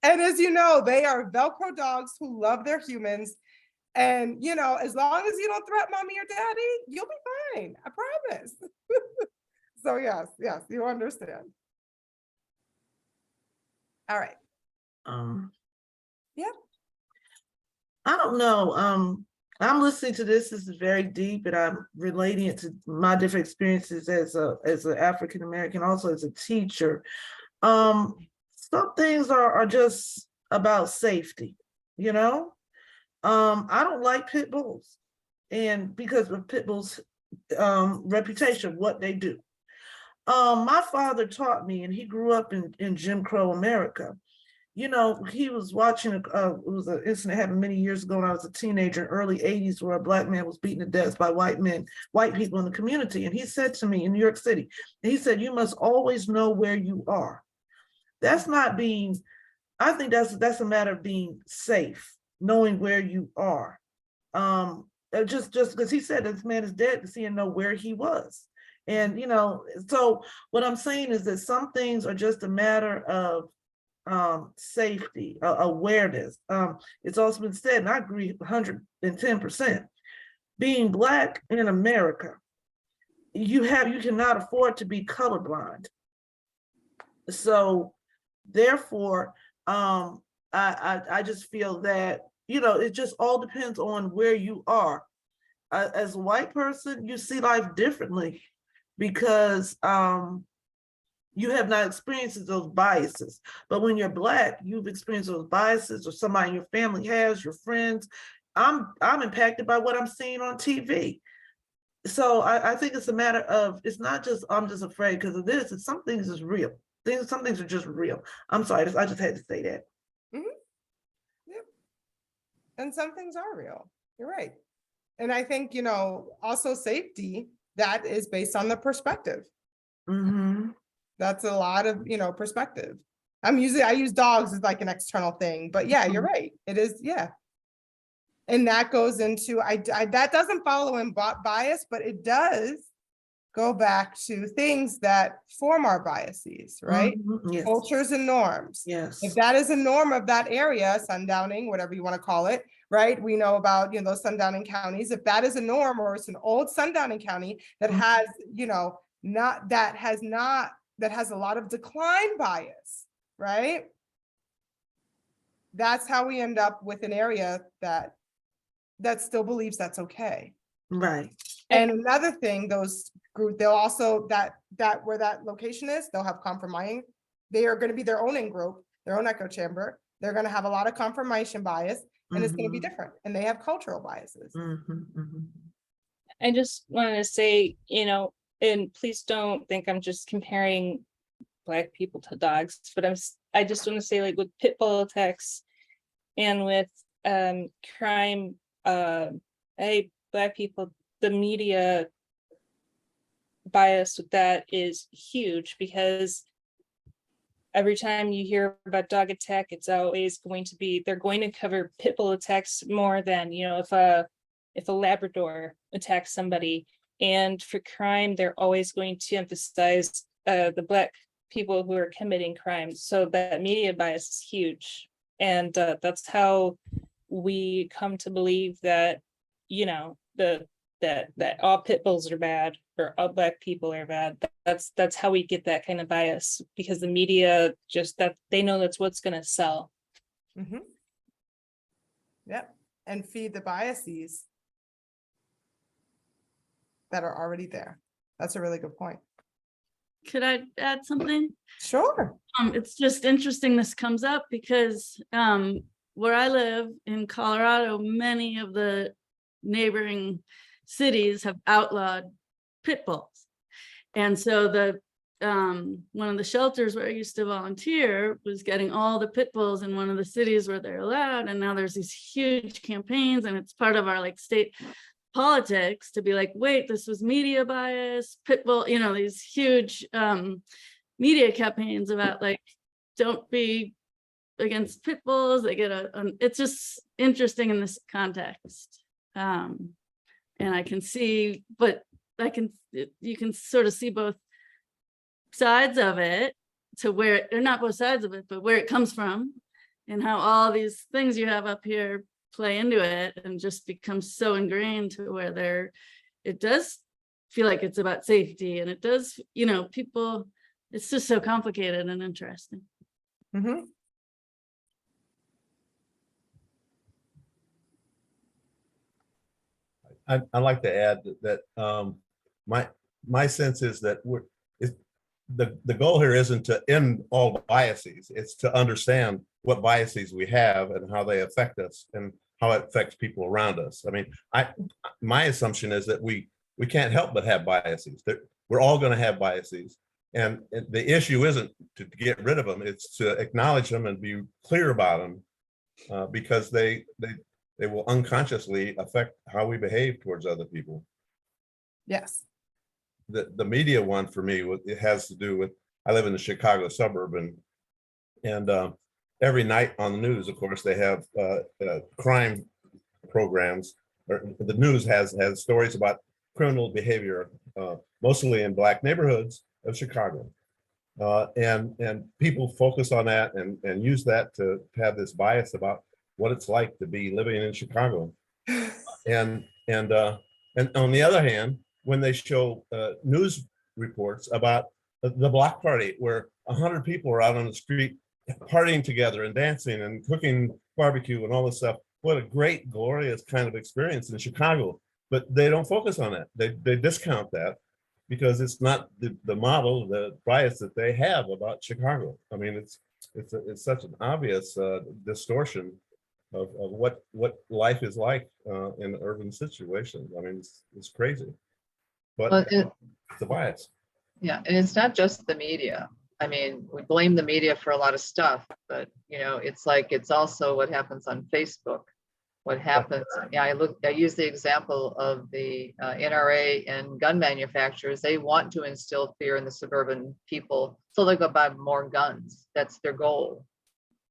And as you know, they are Velcro dogs who love their humans. And, as long as you don't threaten mommy or daddy, you'll be fine. I promise. So yes, you understand. All right. Yeah. I don't know. I'm listening to this. This is very deep, and I'm relating it to my different experiences as an African American, also as a teacher. Some things are just about safety, you know. I don't like pit bulls, and because of pit bulls' reputation, what they do. My father taught me, and he grew up in Jim Crow America. You know, he was watching, it was an incident happened many years ago when I was a teenager, early 80s, where a Black man was beaten to death by white people in the community. And he said to me in New York City, he said, you must always know where you are. That's not being, I think that's a matter of being safe, knowing where you are. Just because he said this man is dead because he didn't know where he was. And, you know, so what I'm saying is that some things are just a matter of safety, awareness. It's also been said, and I agree 110%, being Black in America, you cannot afford to be colorblind. So therefore, I just feel that, you know, it just all depends on where you are. As a white person, you see life differently because you have not experienced those biases. But when you're Black, you've experienced those biases, or somebody in your family has, your friends. I'm impacted by what I'm seeing on TV. So I think it's a matter of, it's not just, I'm just afraid because of this, it's some things is real. Some things are just real. I'm sorry, I just had to say that. Yep. And some things are real. You're right. And I think, you know, also safety, that is based on the perspective. That's a lot of, you know, perspective. I use dogs as like an external thing, but yeah, you're right. It is, yeah. And that goes into, that doesn't follow in bias, but it does go back to things that form our biases, right? Yes. Cultures and norms. Yes. If that is a norm of that area, sundowning, whatever you want to call it, right? We know about, you know, those sundowning counties. If that is a norm, or it's an old sundowning county that has, you know, that has a lot of decline bias, right? That's how we end up with an area that still believes that's okay. Right. And another thing, those group, they'll also, that where that location is, they'll have confirming. They are going to be their own in-group, their own echo chamber. They're going to have a lot of confirmation bias, and it's going to be different. And they have cultural biases. I just wanted to say, you know, and please don't think I'm just comparing Black people to dogs, but I just want to say, like, with pit bull attacks and with crime, Black people, the media bias with that is huge, because every time you hear about dog attack, it's always going to be, they're going to cover pit bull attacks more than, you know, if a Labrador attacks somebody. And for crime, they're always going to emphasize the Black people who are committing crimes. So that media bias is huge. And that's how we come to believe that, you know, that all pit bulls are bad, or all Black people are bad. That's how we get that kind of bias, because the media just, that they know that's what's going to sell. Yep. And feed the biases that are already there. That's a really good point. Could I add something? Sure. It's just interesting this comes up because where I live in Colorado, many of the neighboring cities have outlawed pit bulls. And so the one of the shelters where I used to volunteer was getting all the pit bulls in one of the cities where they're allowed. And now there's these huge campaigns, and it's part of our like state politics to be like, wait, this was media bias, pit bull, you know, these huge media campaigns about like, don't be against pit bulls. They get it's just interesting in this context. And I can see, but you can sort of see both sides of it, to where, or not both sides of it, but where it comes from, and how all these things you have up here play into it, and just becomes so ingrained to where it does feel like it's about safety, and it does, you know, people, it's just so complicated and interesting. I'd like to add that my sense is that the goal here isn't to end all biases. It's to understand what biases we have and how they affect us and how it affects people around us. I mean, my assumption is that we can't help but have biases. That we're all going to have biases, and the issue isn't to get rid of them. It's to acknowledge them and be clear about them, because they will unconsciously affect how we behave towards other people. Yes. The media one for me, it has to do with, I live in the Chicago suburb, and every night on the news, of course, they have crime programs. Or the news has stories about criminal behavior, mostly in Black neighborhoods of Chicago. And people focus on that and use that to have this bias about what it's like to be living in Chicago. And on the other hand, when they show news reports about the block party where 100 people are out on the street partying together and dancing and cooking barbecue and all this stuff, what a great, glorious kind of experience in Chicago. But they don't focus on that. They discount that because it's not the model, the bias that they have about Chicago. I mean, it's such an obvious distortion of what life is like in urban situations. I mean, it's crazy, but it's a bias. Yeah, and it's not just the media. I mean, we blame the media for a lot of stuff, but it's like it's also what happens on Facebook. What happens? Yeah, I use the example of the NRA and gun manufacturers. They want to instill fear in the suburban people, so they go buy more guns. That's their goal.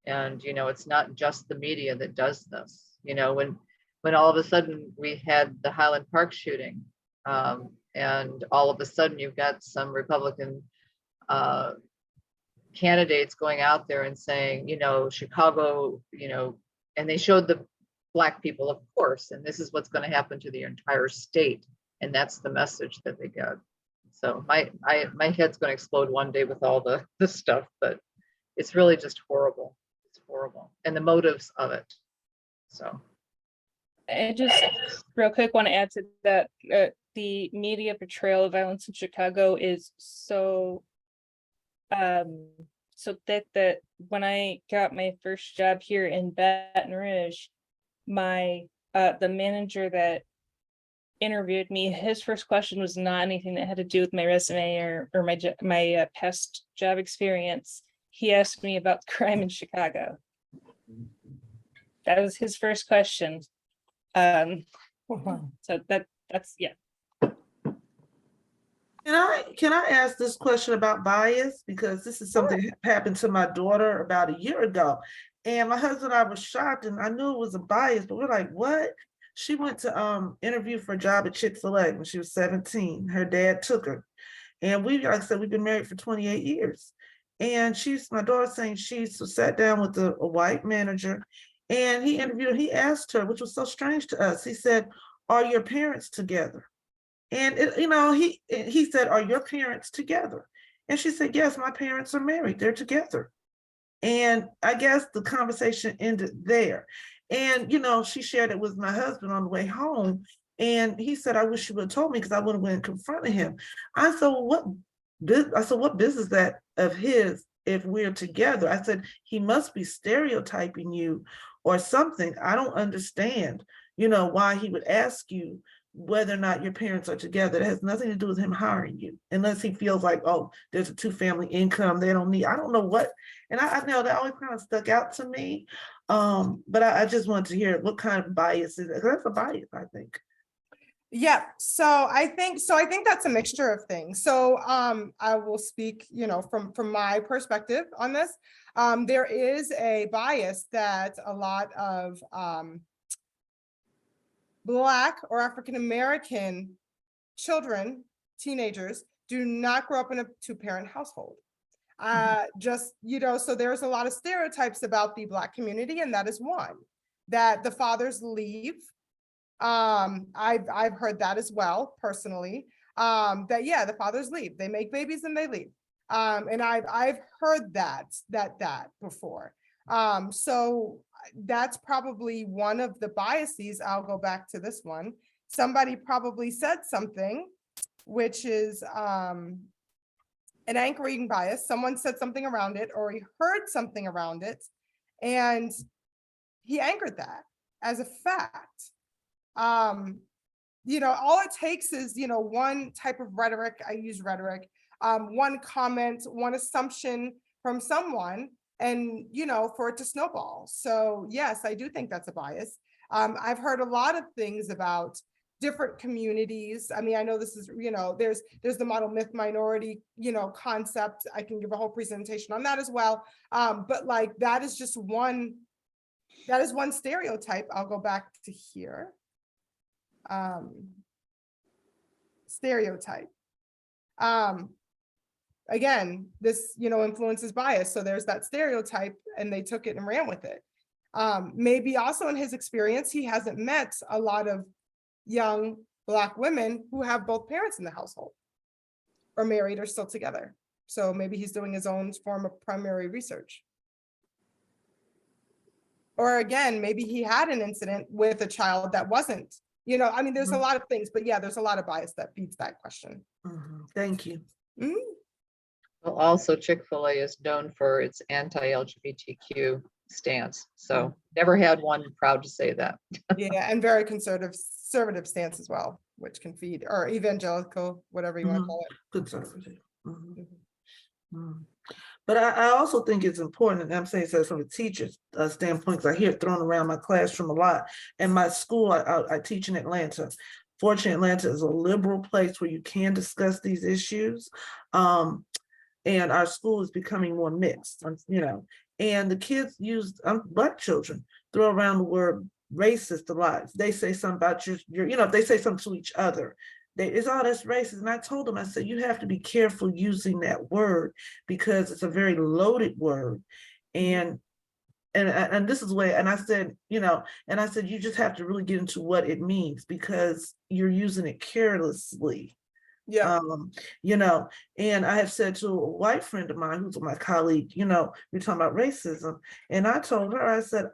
And it's not just the media that does this. When all of a sudden we had the Highland Park shooting, and all of a sudden you've got some Republican candidates going out there and saying, Chicago, and they showed the Black people, of course, and this is what's going to happen to the entire state. And that's the message that they get. So my head's going to explode one day with all the stuff, but it's really just horrible. It's horrible. And the motives of it. So. I just real quick want to add to that, the media portrayal of violence in Chicago is so thick that when I got my first job here in Baton Rouge, the manager that interviewed me, his first question was not anything that had to do with my resume or my past job experience. He asked me about crime in Chicago. That was his first question. So that's yeah. Can I ask this question about bias? Because this is something that happened to my daughter about a year ago. And my husband and I was shocked, and I knew it was a bias, but we're like, what? She went to interview for a job at Chick-fil-A when she was 17. Her dad took her. And like I said, we've been married for 28 years. And my daughter saying she sat down with a white manager, and he asked her, which was so strange to us. He said, "Are your parents together?" And he said, "Are your parents together?" And she said, "Yes, my parents are married. They're together." And I guess the conversation ended there. And, she shared it with my husband on the way home. And he said, "I wish you would have told me because I would have went and confronted him." I said, "What business that of his if we're together?" I said, "He must be stereotyping you or something. I don't understand, why he would ask you whether or not your parents are together. It has nothing to do with him hiring you, unless he feels like, oh, there's a 2-family income. They don't need, I don't know what." And I know that always kind of stuck out to me. But I just wanted to hear what kind of bias is it? That's a bias, I think. Yeah, so I think that's a mixture of things. So I will speak, from my perspective on this. There is a bias that a lot of Black or African-American children, teenagers, do not grow up in a 2-parent household. So there's a lot of stereotypes about the Black community, and that is one, that the fathers leave. I've heard that as well, personally, that the fathers leave, they make babies and they leave. And I've heard that before. So that's probably one of the biases. I'll go back to this one, somebody probably said something, which is an anchoring bias. Someone said something around it, or he heard something around it, and he anchored that as a fact. All it takes is, one type of rhetoric, I use rhetoric, one comment, one assumption from someone, and, for it to snowball. So yes, I do think that's a bias. I've heard a lot of things about different communities. I mean, I know this is, there's the model myth minority, concept. I can give a whole presentation on that as well. But like, that is one stereotype. I'll go back to here. Stereotype. Again, this, influences bias. So there's that stereotype, and they took it and ran with it. Maybe also in his experience, he hasn't met a lot of young Black women who have both parents in the household, or married, or still together. So maybe he's doing his own form of primary research. Or again, maybe he had an incident with a child that wasn't, there's a lot of things, but yeah, there's a lot of bias that feeds that question. Thank you. Well, also Chick-fil-A is known for its anti-LGBTQ stance. So never had one, proud to say that. Yeah, and very conservative stance as well, which can feed, or evangelical, whatever you want to call it. Conservative. But I also think it's important, and I'm saying so from a teacher's standpoint, because I hear it thrown around my classroom a lot. And my school, I teach in Atlanta. Fortunately, Atlanta is a liberal place where you can discuss these issues. And our school is becoming more mixed, and the kids use, Black children, throw around the word racist a lot. They say something about if they say something to each other, it's all that's racist. And I told them, I said, you have to be careful using that word because it's a very loaded word. And this is where, and I said, you just have to really get into what it means because you're using it carelessly. Yeah. And I have said to a white friend of mine who's my colleague, we're talking about racism. And I told her, I said,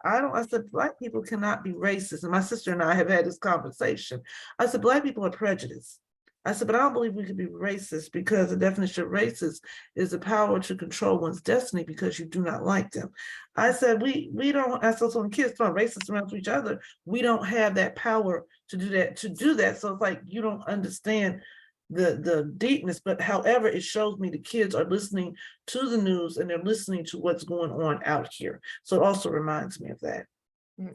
Black people cannot be racist. And my sister and I have had this conversation. I said, Black people are prejudiced. I said, but I don't believe we could be racist because the definition of racist is the power to control one's destiny because you do not like them. I said, we don't, I said, so when kids throw racist around to each other, we don't have that power to do that. So it's like, you don't understand the deepness, but however, it shows me the kids are listening to the news and they're listening to what's going on out here. So it also reminds me of that.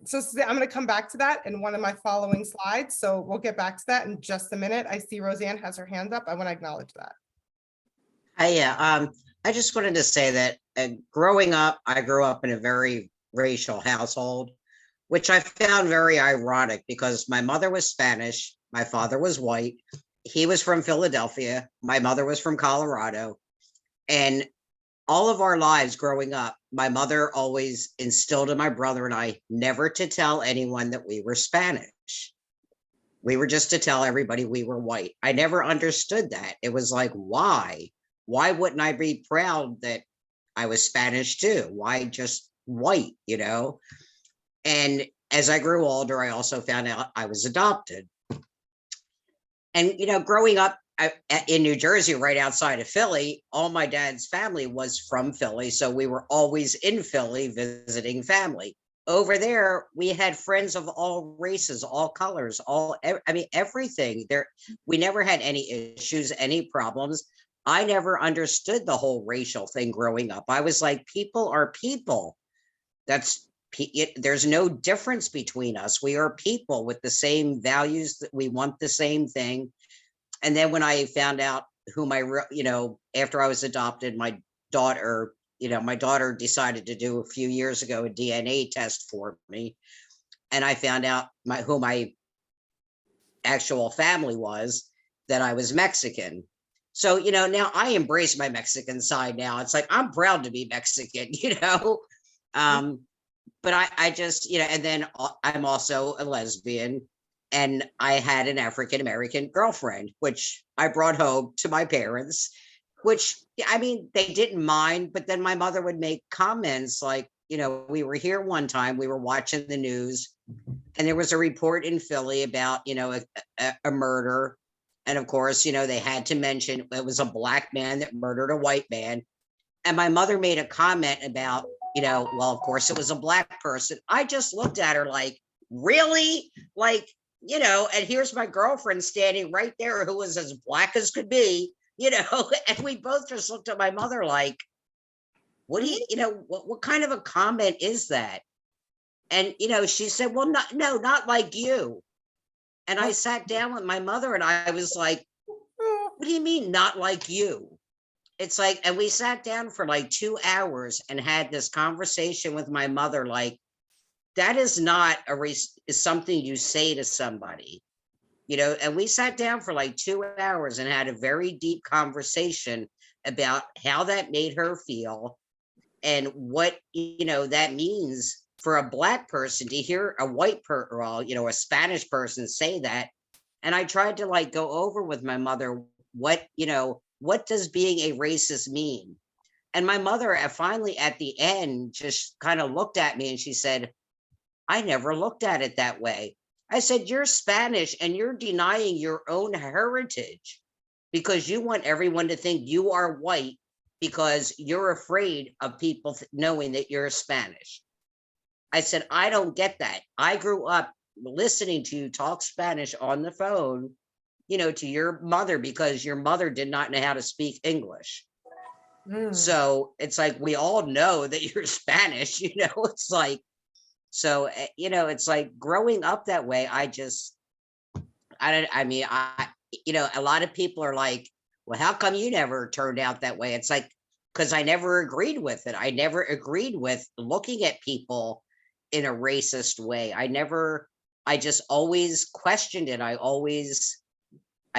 So I'm going to come back to that in one of my following slides. So we'll get back to that in just a minute. I see Roseanne has her hand up. I want to acknowledge that. I just wanted to say that growing up, I grew up in a very racial household, which I found very ironic because my mother was Spanish, my father was white. He was from Philadelphia. My mother was from Colorado. And all of our lives growing up, my mother always instilled in my brother and I never to tell anyone that we were Spanish. We were just to tell everybody we were white. I never understood that. It was like, why? Why wouldn't I be proud that I was Spanish too? Why just white, And as I grew older, I also found out I was adopted. And, growing up in New Jersey, right outside of Philly, all my dad's family was from Philly. So we were always in Philly visiting family. Over there, we had friends of all races, all colors, everything. We never had any issues, any problems. I never understood the whole racial thing growing up. I was like, people are people. There's no difference between us. We are people with the same values, that we want the same thing. And then when I found out after I was adopted, my daughter decided to do a few years ago a DNA test for me. And I found out who my actual family was, that I was Mexican. So, now I embrace my Mexican side now. It's like, I'm proud to be Mexican, but I just, and then I'm also a lesbian, and I had an African-American girlfriend, which I brought home to my parents, which, they didn't mind, but then my mother would make comments like, we were here one time, we were watching the news, and there was a report in Philly about, a murder. And of course, they had to mention it was a black man that murdered a white man. And my mother made a comment about, well, of course it was a black person. I just looked at her like, really? Like, and here's my girlfriend standing right there who was as black as could be, and we both just looked at my mother like, what do what kind of a comment is that? And, she said, well, not like you. And I sat down with my mother and I was like, what do you mean not like you? It's like, and we sat down for like 2 hours and had this conversation with my mother, like, that is not is something you say to somebody, and we sat down for like 2 hours and had a very deep conversation about how that made her feel and what, that means for a black person to hear a white a Spanish person say that. And I tried to like go over with my mother, what does being a racist mean? And my mother finally at the end just kind of looked at me and she said, I never looked at it that way. I said, you're Spanish and you're denying your own heritage because you want everyone to think you are white because you're afraid of people knowing that you're Spanish. I said, I don't get that. I grew up listening to you talk Spanish on the phone, to your mother because your mother did not know how to speak English. So it's like, we all know that you're Spanish, it's like, so, it's like growing up that way. A lot of people are like, well, how come you never turned out that way? It's like, because I never agreed with it. I never agreed with looking at people in a racist way. I just always questioned it. I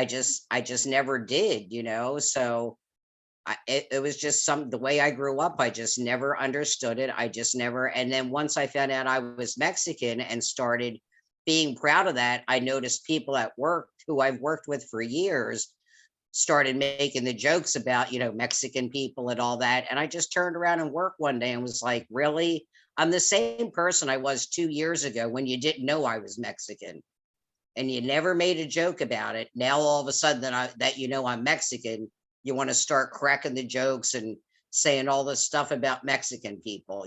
just never did, so it was just the way I grew up. I just never understood it. And then once I found out I was Mexican and started being proud of that, I noticed people at work who I've worked with for years started making the jokes about, Mexican people and all that. And I just turned around and worked one day and was like, really? I'm the same person I was 2 years ago when you didn't know I was Mexican and you never made a joke about it. Now, all of a sudden that I'm Mexican, you want to start cracking the jokes and saying all this stuff about Mexican people,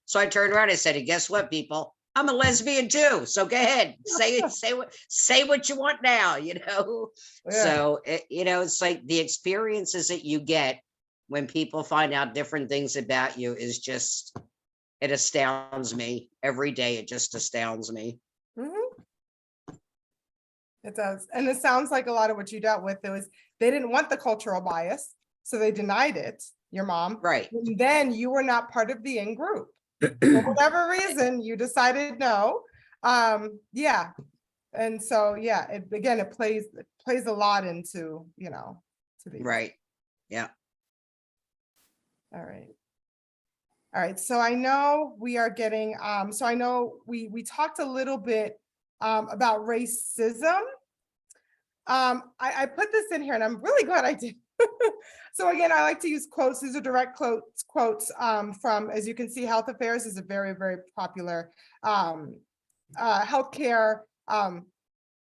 So I turned around and said, guess what, people? I'm a lesbian too. So go ahead, say what you want now, Yeah. So, it's like the experiences that you get when people find out different things about you is just, it astounds me every day. It just astounds me. It does. And it sounds like a lot of what you dealt with, they didn't want the cultural bias, so they denied it, your mom. Right. And then you were not part of the in group. For whatever reason, you decided no. Yeah. And so, yeah, it plays a lot into, to the right. Yeah. All right. So I know we are getting, so I know we talked a little bit about racism. I put this in here and I'm really glad I did. So again, I like to use quotes. These are direct quotes from, as you can see, Health Affairs is a very, very popular healthcare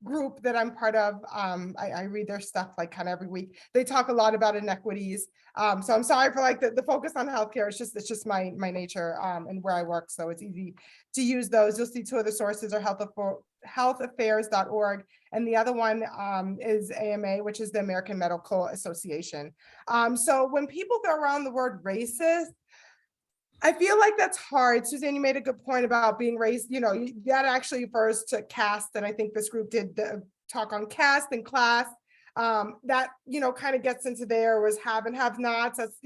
group that I'm part of. I read their stuff like kind of every week. They talk a lot about inequities. So I'm sorry for like the focus on healthcare. It's just my nature and where I work. So it's easy to use those. You'll see two of the sources are healthaffairs.org. And the other one is AMA, which is the American Medical Association. So when people throw around the word racist, I feel like that's hard. Suzanne, you made a good point about being raised, that actually refers to caste. And I think this group did the talk on caste and class. That, kind of gets into there was have and have nots. That's,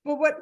but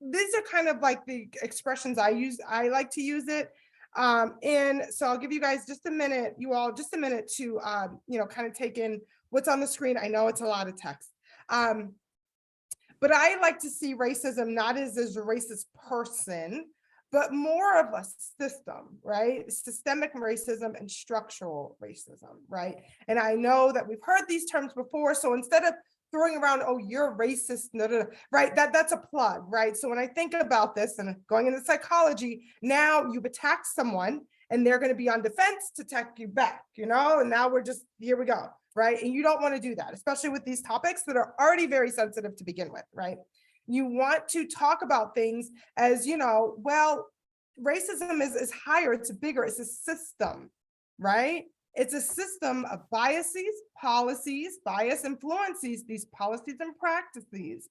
these are kind of like the expressions I use. I like to use it. And so I'll give you guys just a minute to, kind of take in what's on the screen. I know it's a lot of text. But I like to see racism not as a racist person, but more of a system, right? Systemic racism and structural racism, right? And I know that we've heard these terms before. So instead of throwing around, oh, you're racist, no, no, no, right? That's a plug, right? So when I think about this and going into psychology, now you've attacked someone and they're going to be on defense to attack you back, you know, and now we're just, here we go, right? And you don't want to do that, especially with these topics that are already very sensitive to begin with, right? You want to talk about things as, you know, well, racism is higher, it's bigger, it's a system, right? It's a system of biases, policies, bias influences these policies and practices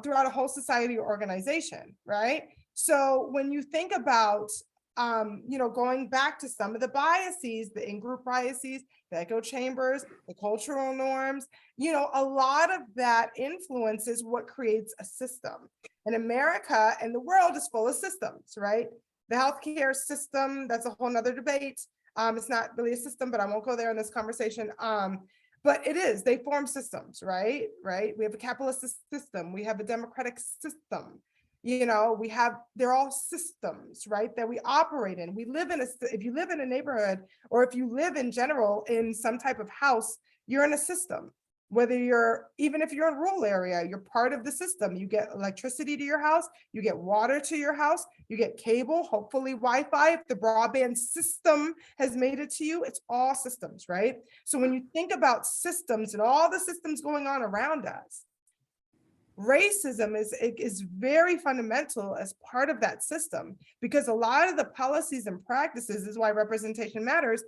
throughout a whole society or organization, right? So when you think about, you know, going back to some of the biases, the in-group biases, the echo chambers, the cultural norms, you know, a lot of that influences what creates a system. And America and the world is full of systems, right? The healthcare system, that's a whole nother debate. It's not really a system, but I won't go there in this conversation. But it is, they form systems, right? We have a capitalist system, we have a democratic system, you know, they're all systems, right? That we operate in. We live in if you live in a neighborhood, or if you live in general in some type of house, you're in a system. Whether even if you're in a rural area, you're part of the system. You get electricity to your house, you get water to your house, you get cable, hopefully Wi-Fi. If the broadband system has made it to you, it's all systems, right? So when you think about systems and all the systems going on around us, racism is very fundamental as part of that system, because a lot of the policies and practices is why representation matters,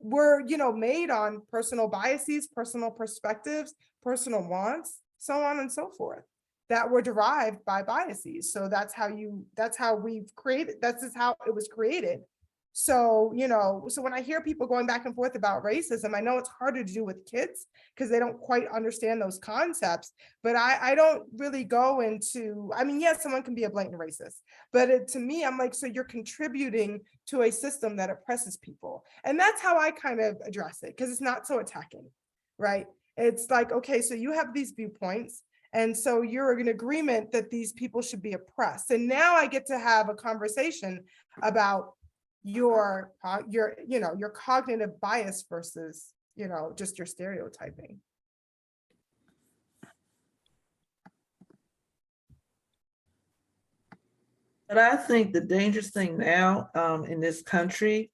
were, you know, made on personal biases, personal perspectives, personal wants, so on and so forth, that were derived by biases. So that's how we've created, that's just how it was created. So, you know, so when I hear people going back and forth about racism, I know it's harder to do with kids because they don't quite understand those concepts, but I don't really go into, I mean, yes, someone can be a blatant racist, but to me, I'm like, so you're contributing to a system that oppresses people. And that's how I kind of address it, because it's not so attacking, right? It's like, okay, so you have these viewpoints, and so you're in agreement that these people should be oppressed. And now I get to have a conversation about your you know, your cognitive bias versus, you know, just your stereotyping. But I think the dangerous thing now in this country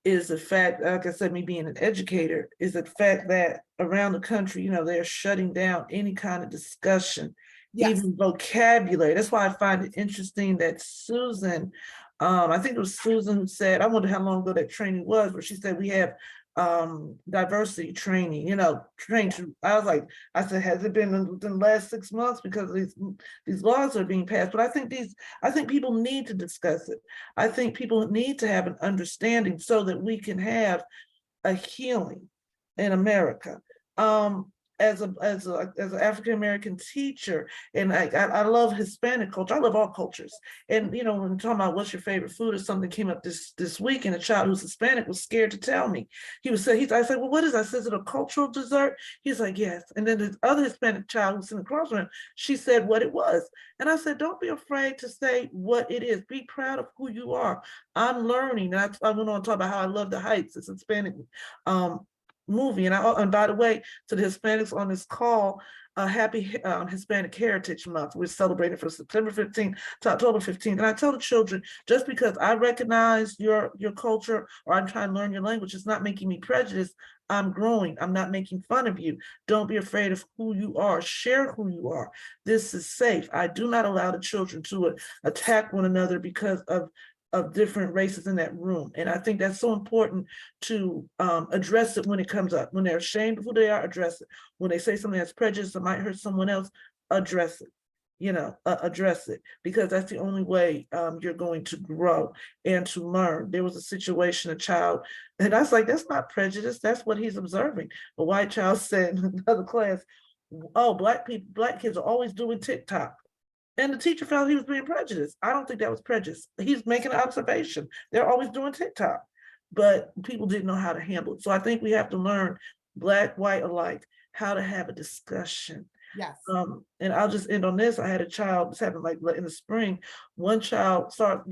is the fact, like I said, me being an educator, is the fact that around the country, you know, they're shutting down any kind of discussion, Yes. even vocabulary. That's why I find it interesting that Susan, I think it was Susan who said, I wonder how long ago that training was, where she said we have diversity training, you know, I was like, I said, has it been in the last 6 months, because these laws are being passed? But I think people need to discuss it. I think people need to have an understanding so that we can have a healing in America. As an African-American teacher, and I love Hispanic culture. I love all cultures. And, you know, when we're talking about what's your favorite food, or something came up this week, and a child who's Hispanic was scared to tell me. I said, well, what is that? I said, is it a cultural dessert? He's like, yes. And then the other Hispanic child who's in the across from him, she said what it was. And I said, don't be afraid to say what it is. Be proud of who you are. I'm learning. And I went on to talk about how I love The Heights. It's a Hispanic movie. And by the way, to the Hispanics on this call, happy Hispanic Heritage Month. We're celebrating from September 15th to October 15th. And I tell the children, just because I recognize your culture, or I'm trying to learn your language, it's not making me prejudiced. I'm growing. I'm not making fun of you. Don't be afraid of who you are. Share who you are. This is safe. I do not allow the children to attack one another because of different races in that room. And I think that's so important to address it when it comes up. When they're ashamed of who they are, address it. When they say something that's prejudiced that might hurt someone else, address it. You know, address it, because that's the only way you're going to grow and to learn. There was a situation, a child, and I was like, that's not prejudice, that's what he's observing. A white child said in another class, oh, black kids are always doing TikTok. And the teacher felt he was being prejudiced. I don't think that was prejudice. He's making an observation. They're always doing TikTok, but people didn't know how to handle it. So I think we have to learn, black, white alike, how to have a discussion. Yes. And I'll just end on this. I had a child, this happened like in the spring. One child started,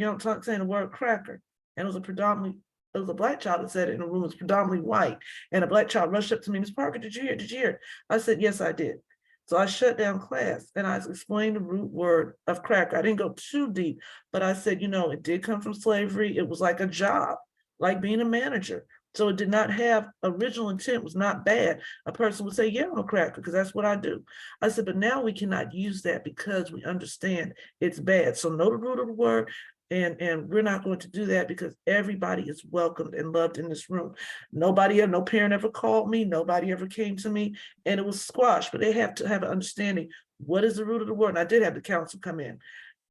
saying the word cracker, and it was a predominantly it was a black child that said it in a room that was predominantly white. And a black child rushed up to me, Ms. Parker, did you hear? Did you hear? I said, yes, I did. So I shut down class and I explained the root word of cracker. I didn't go too deep, but I said, you know, it did come from slavery. It was like a job, like being a manager. So it did not have original intent, was not bad. A person would say, yeah, I'm a cracker, because that's what I do. I said, but now we cannot use that because we understand it's bad. So know the root of the word. And we're not going to do that because everybody is welcomed and loved in this room. Nobody, no parent ever called me. Nobody ever came to me, and it was squashed. But they have to have an understanding. What is the root of the word? And I did have the council come in,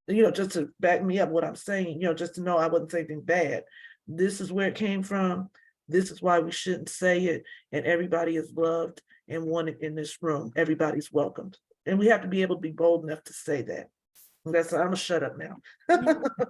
you know, just to back me up what I'm saying, you know, just to know I wasn't saying anything bad. This is where it came from. This is why we shouldn't say it. And everybody is loved and wanted in this room. Everybody's welcomed. And we have to be able to be bold enough to say that. That's, I'm gonna shut up now.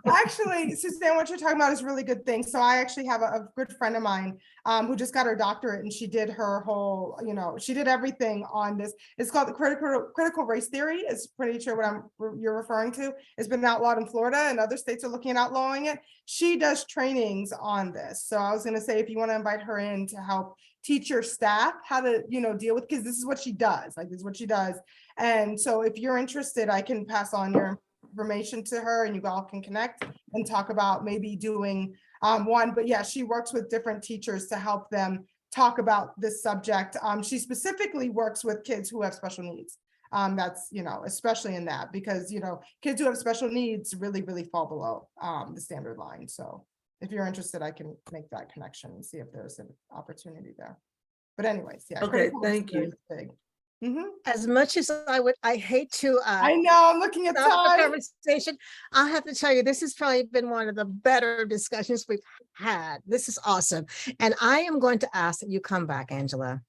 Actually, Suzanne, what you're talking about is a really good thing. So I actually have a good friend of mine who just got her doctorate, and she did her whole, you know, she did everything on this. It's called the critical race theory. It's pretty sure what you're referring to. It's been outlawed in Florida, and other states are looking at outlawing it. She does trainings on this. So I was going to say, if you want to invite her in to help teach your staff how to, you know, deal with, because this is what she does. Like, this is what she does. And so if you're interested, I can pass on your information to her and you all can connect and talk about maybe doing one. But yeah, she works with different teachers to help them talk about this subject. She specifically works with kids who have special needs. That's, you know, especially in that, because, you know, kids who have special needs really, really fall below the standard line. So if you're interested, I can make that connection and see if there's an opportunity there. But anyways, yeah. Okay, thank you. As much as I hate to. I know, I'm looking at stop the time. conversation. I have to tell you, this has probably been one of the better discussions we've had. This is awesome. And I am going to ask that you come back, Angela.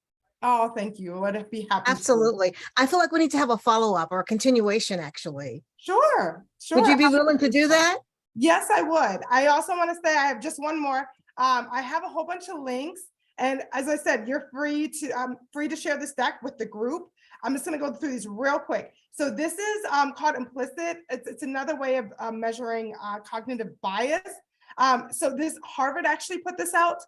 Oh, thank you. I'd be happy. Absolutely. I feel like we need to have a follow-up or a continuation, actually. Sure. Would you be willing to do that? Yes, I would. I also want to say I have just one more. I have a whole bunch of links. And as I said, you're free to share this deck with the group. I'm just going to go through these real quick. So this is called implicit. It's another way of measuring cognitive bias. So this Harvard actually put this out.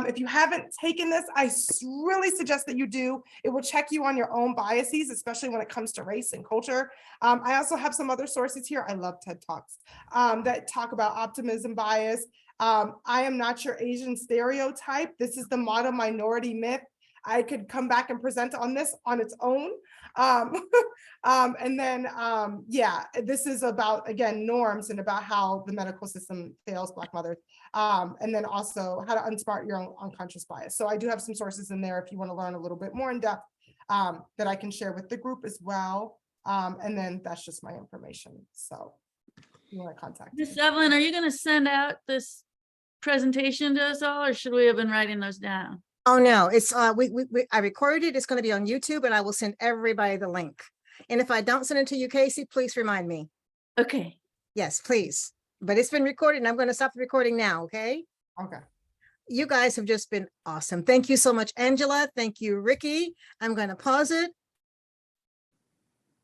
If you haven't taken this, I really suggest that you do. It will check you on your own biases, especially when it comes to race and culture. I also have some other sources here. I love TED Talks that talk about optimism bias. I am not your Asian stereotype. This is the model minority myth. I could come back and present on this on its own. And then, yeah, this is about, again, norms and about how the medical system fails Black mothers. And then also how to unsmart your own unconscious bias. So I do have some sources in there if you want to learn a little bit more in depth that I can share with the group as well. And then that's just my information. So you want to contact me. Miss Evelyn, are you going to send out this presentation to us all, or should we have been writing those down? Oh, no, it's I recorded it. It's going to be on YouTube, and I will send everybody the link. And if I don't send it to you, Casey, please remind me. Okay. Yes, please. But it's been recorded, and I'm going to stop the recording now. Okay. Okay. You guys have just been awesome. Thank you so much, Angela. Thank you, Ricky. I'm going to pause it